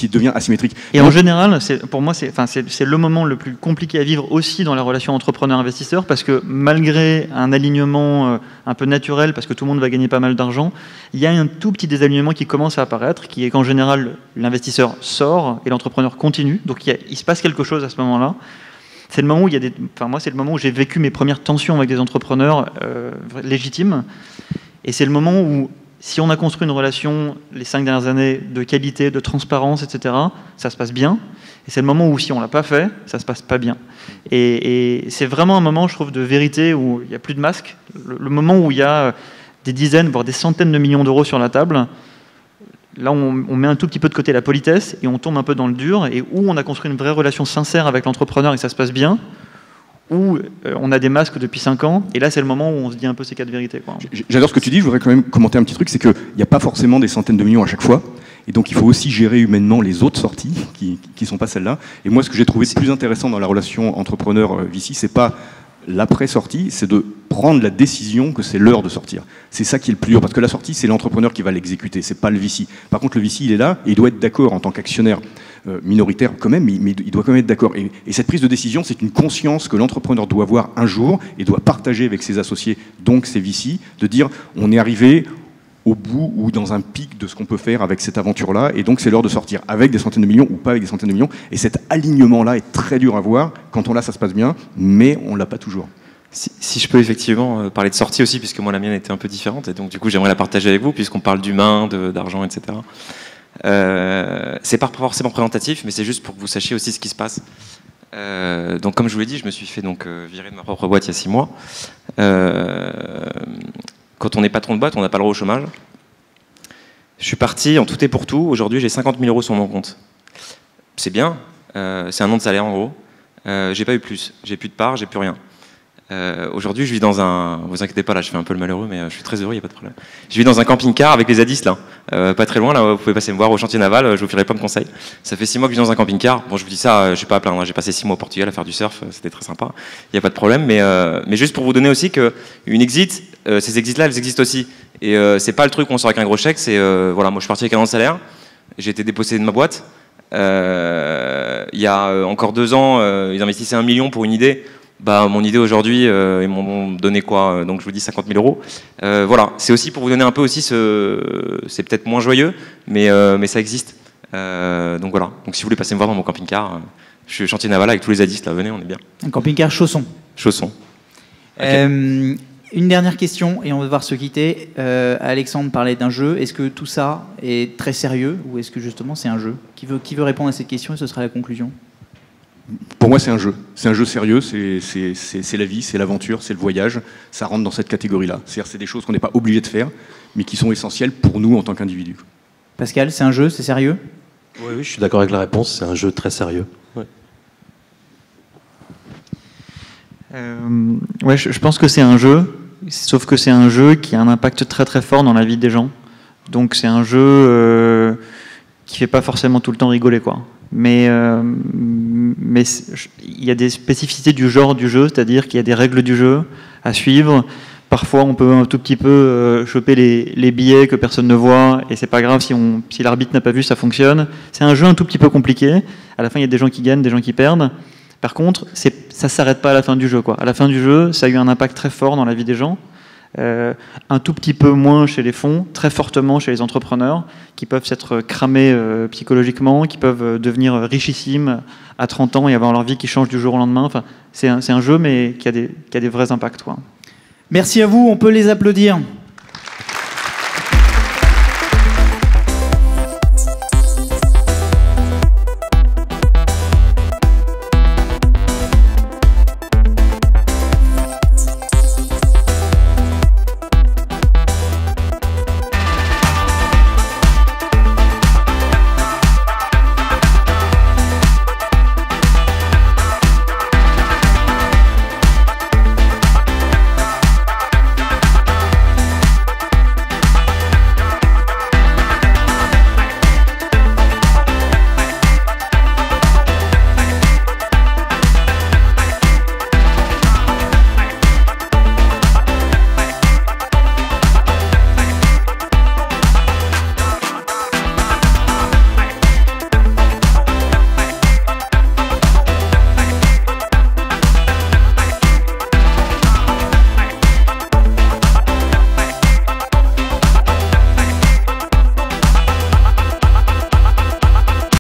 S5: devient asymétrique.
S3: Et en général, pour moi, c'est le moment le plus compliqué à vivre aussi dans la relation entrepreneur-investisseur, parce que malgré un alignement un peu naturel, parce que tout le monde va gagner pas mal d'argent, il y a un tout petit désalignement qui commence à apparaître, qui est qu'en général, l'investisseur sort et l'entrepreneur continue. Donc il se passe quelque chose à ce moment-là. C'est le moment où moi, c'est le moment où j'ai vécu mes premières tensions avec des entrepreneurs légitimes. Et c'est le moment où, si on a construit une relation les 5 dernières années de qualité, de transparence, etc., ça se passe bien. Et c'est le moment où, si on ne l'a pas fait, ça ne se passe pas bien. Et c'est vraiment un moment, je trouve, de vérité où il n'y a plus de masque. Le moment où il y a des dizaines, voire des centaines de millions d'euros sur la table. Là, on met un tout petit peu de côté la politesse et on tombe un peu dans le dur, et où on a construit une vraie relation sincère avec l'entrepreneur et ça se passe bien, où on a des masques depuis 5 ans, et là, c'est le moment où on se dit un peu ces 4 vérités, quoi.
S5: J'adore ce que tu dis, je voudrais quand même commenter un petit truc, c'est qu'il n'y a pas forcément des centaines de millions à chaque fois, et donc il faut aussi gérer humainement les autres sorties qui ne sont pas celles-là. Et moi, ce que j'ai trouvé de plus intéressant dans la relation entrepreneur-VC, c'est pas l'après-sortie, c'est de prendre la décision que c'est l'heure de sortir. C'est ça qui est le plus dur, parce que la sortie, c'est l'entrepreneur qui va l'exécuter, c'est pas le VC. Par contre, le VC, il est là, et il doit être d'accord en tant qu'actionnaire minoritaire quand même, mais il doit quand même être d'accord. Et cette prise de décision, c'est une conscience que l'entrepreneur doit avoir un jour, et doit partager avec ses associés, donc ses VC, de dire, on est arrivé au bout ou dans un pic de ce qu'on peut faire avec cette aventure-là, et donc c'est l'heure de sortir, avec des centaines de millions ou pas avec des centaines de millions, et cet alignement-là est très dur à voir. Quand on l'a, ça se passe bien, mais on l'a pas toujours.
S2: Si je peux effectivement parler de sortie aussi, puisque moi la mienne était un peu différente, et donc du coup j'aimerais la partager avec vous, puisqu'on parle d'humain, d'argent, etc. C'est pas forcément présentatif, mais c'est juste pour que vous sachiez aussi ce qui se passe. Donc comme je vous l'ai dit, je me suis fait virer de ma propre boîte il y a 6 mois. Quand on est patron de boîte, on n'a pas le droit au chômage. Je suis parti en tout et pour tout. Aujourd'hui, j'ai 50 000 euros sur mon compte. C'est bien. C'est un an de salaire en gros. J'ai pas eu plus. J'ai plus de part, j'ai plus rien. Aujourd'hui, je vis dans un... Vous inquiétez pas, là, je fais un peu le malheureux, mais je suis très heureux, il n'y a pas de problème. Je vis dans un camping-car avec les zadistes, là. Pas très loin, là, vous pouvez passer me voir au chantier naval, je vous ferai plein de conseils. Ça fait 6 mois que je vis dans un camping-car. Bon, je vous dis ça, je suis pas à plaindre, hein. J'ai passé 6 mois au Portugal à faire du surf, c'était très sympa. Il n'y a pas de problème, mais juste pour vous donner aussi qu'une exit, ces exits-là, elles existent aussi. Et c'est pas le truc où on sort avec un gros chèque, c'est... voilà, moi, je suis parti avec un an de salaire, j'ai été dépossédé de ma boîte. Il y a encore 2 ans, ils investissaient 1 million pour une idée. Bah, mon idée aujourd'hui, ils m'ont donné quoi? Donc je vous dis 50 000 euros. Voilà, c'est aussi pour vous donner un peu aussi c'est peut-être moins joyeux, mais ça existe. Donc voilà. Donc si vous voulez passer me voir dans mon camping-car, je suis chantier naval avec tous les zadistes là. Venez, on est bien.
S1: Un camping-car Chausson.
S2: Chausson.
S1: Okay. Une dernière question et on va devoir se quitter. Alexandre parlait d'un jeu. Est-ce que tout ça est très sérieux ou est-ce que justement c'est un jeu? Qui veut répondre à cette question et ce sera la conclusion?
S5: Pour moi, c'est un jeu. C'est un jeu sérieux, c'est la vie, c'est l'aventure, c'est le voyage. Ça rentre dans cette catégorie-là. C'est-à-dire c'est des choses qu'on n'est pas obligé de faire, mais qui sont essentielles pour nous en tant qu'individus.
S1: Pascal, c'est un jeu, c'est sérieux?
S4: Oui, je suis d'accord avec la réponse. C'est un jeu très sérieux. Ouais.
S3: Ouais, je pense que c'est un jeu, sauf que c'est un jeu qui a un impact très très fort dans la vie des gens. Donc c'est un jeu qui fait pas forcément tout le temps rigoler, quoi. Mais il y a des spécificités du genre du jeu, c'est-à-dire qu'il y a des règles du jeu à suivre. Parfois, on peut un tout petit peu choper les billets que personne ne voit, et c'est pas grave si l'arbitre n'a pas vu, ça fonctionne. C'est un jeu un tout petit peu compliqué. À la fin, il y a des gens qui gagnent, des gens qui perdent. Par contre, ça s'arrête pas à la fin du jeu, quoi. À la fin du jeu, ça a eu un impact très fort dans la vie des gens. Un tout petit peu moins chez les fonds, très fortement chez les entrepreneurs, qui peuvent s'être cramés psychologiquement, qui peuvent devenir richissimes à 30 ans et avoir leur vie qui change du jour au lendemain. Enfin, c'est un jeu, mais qui a des vrais impacts, quoi.
S1: Merci à vous, on peut les applaudir.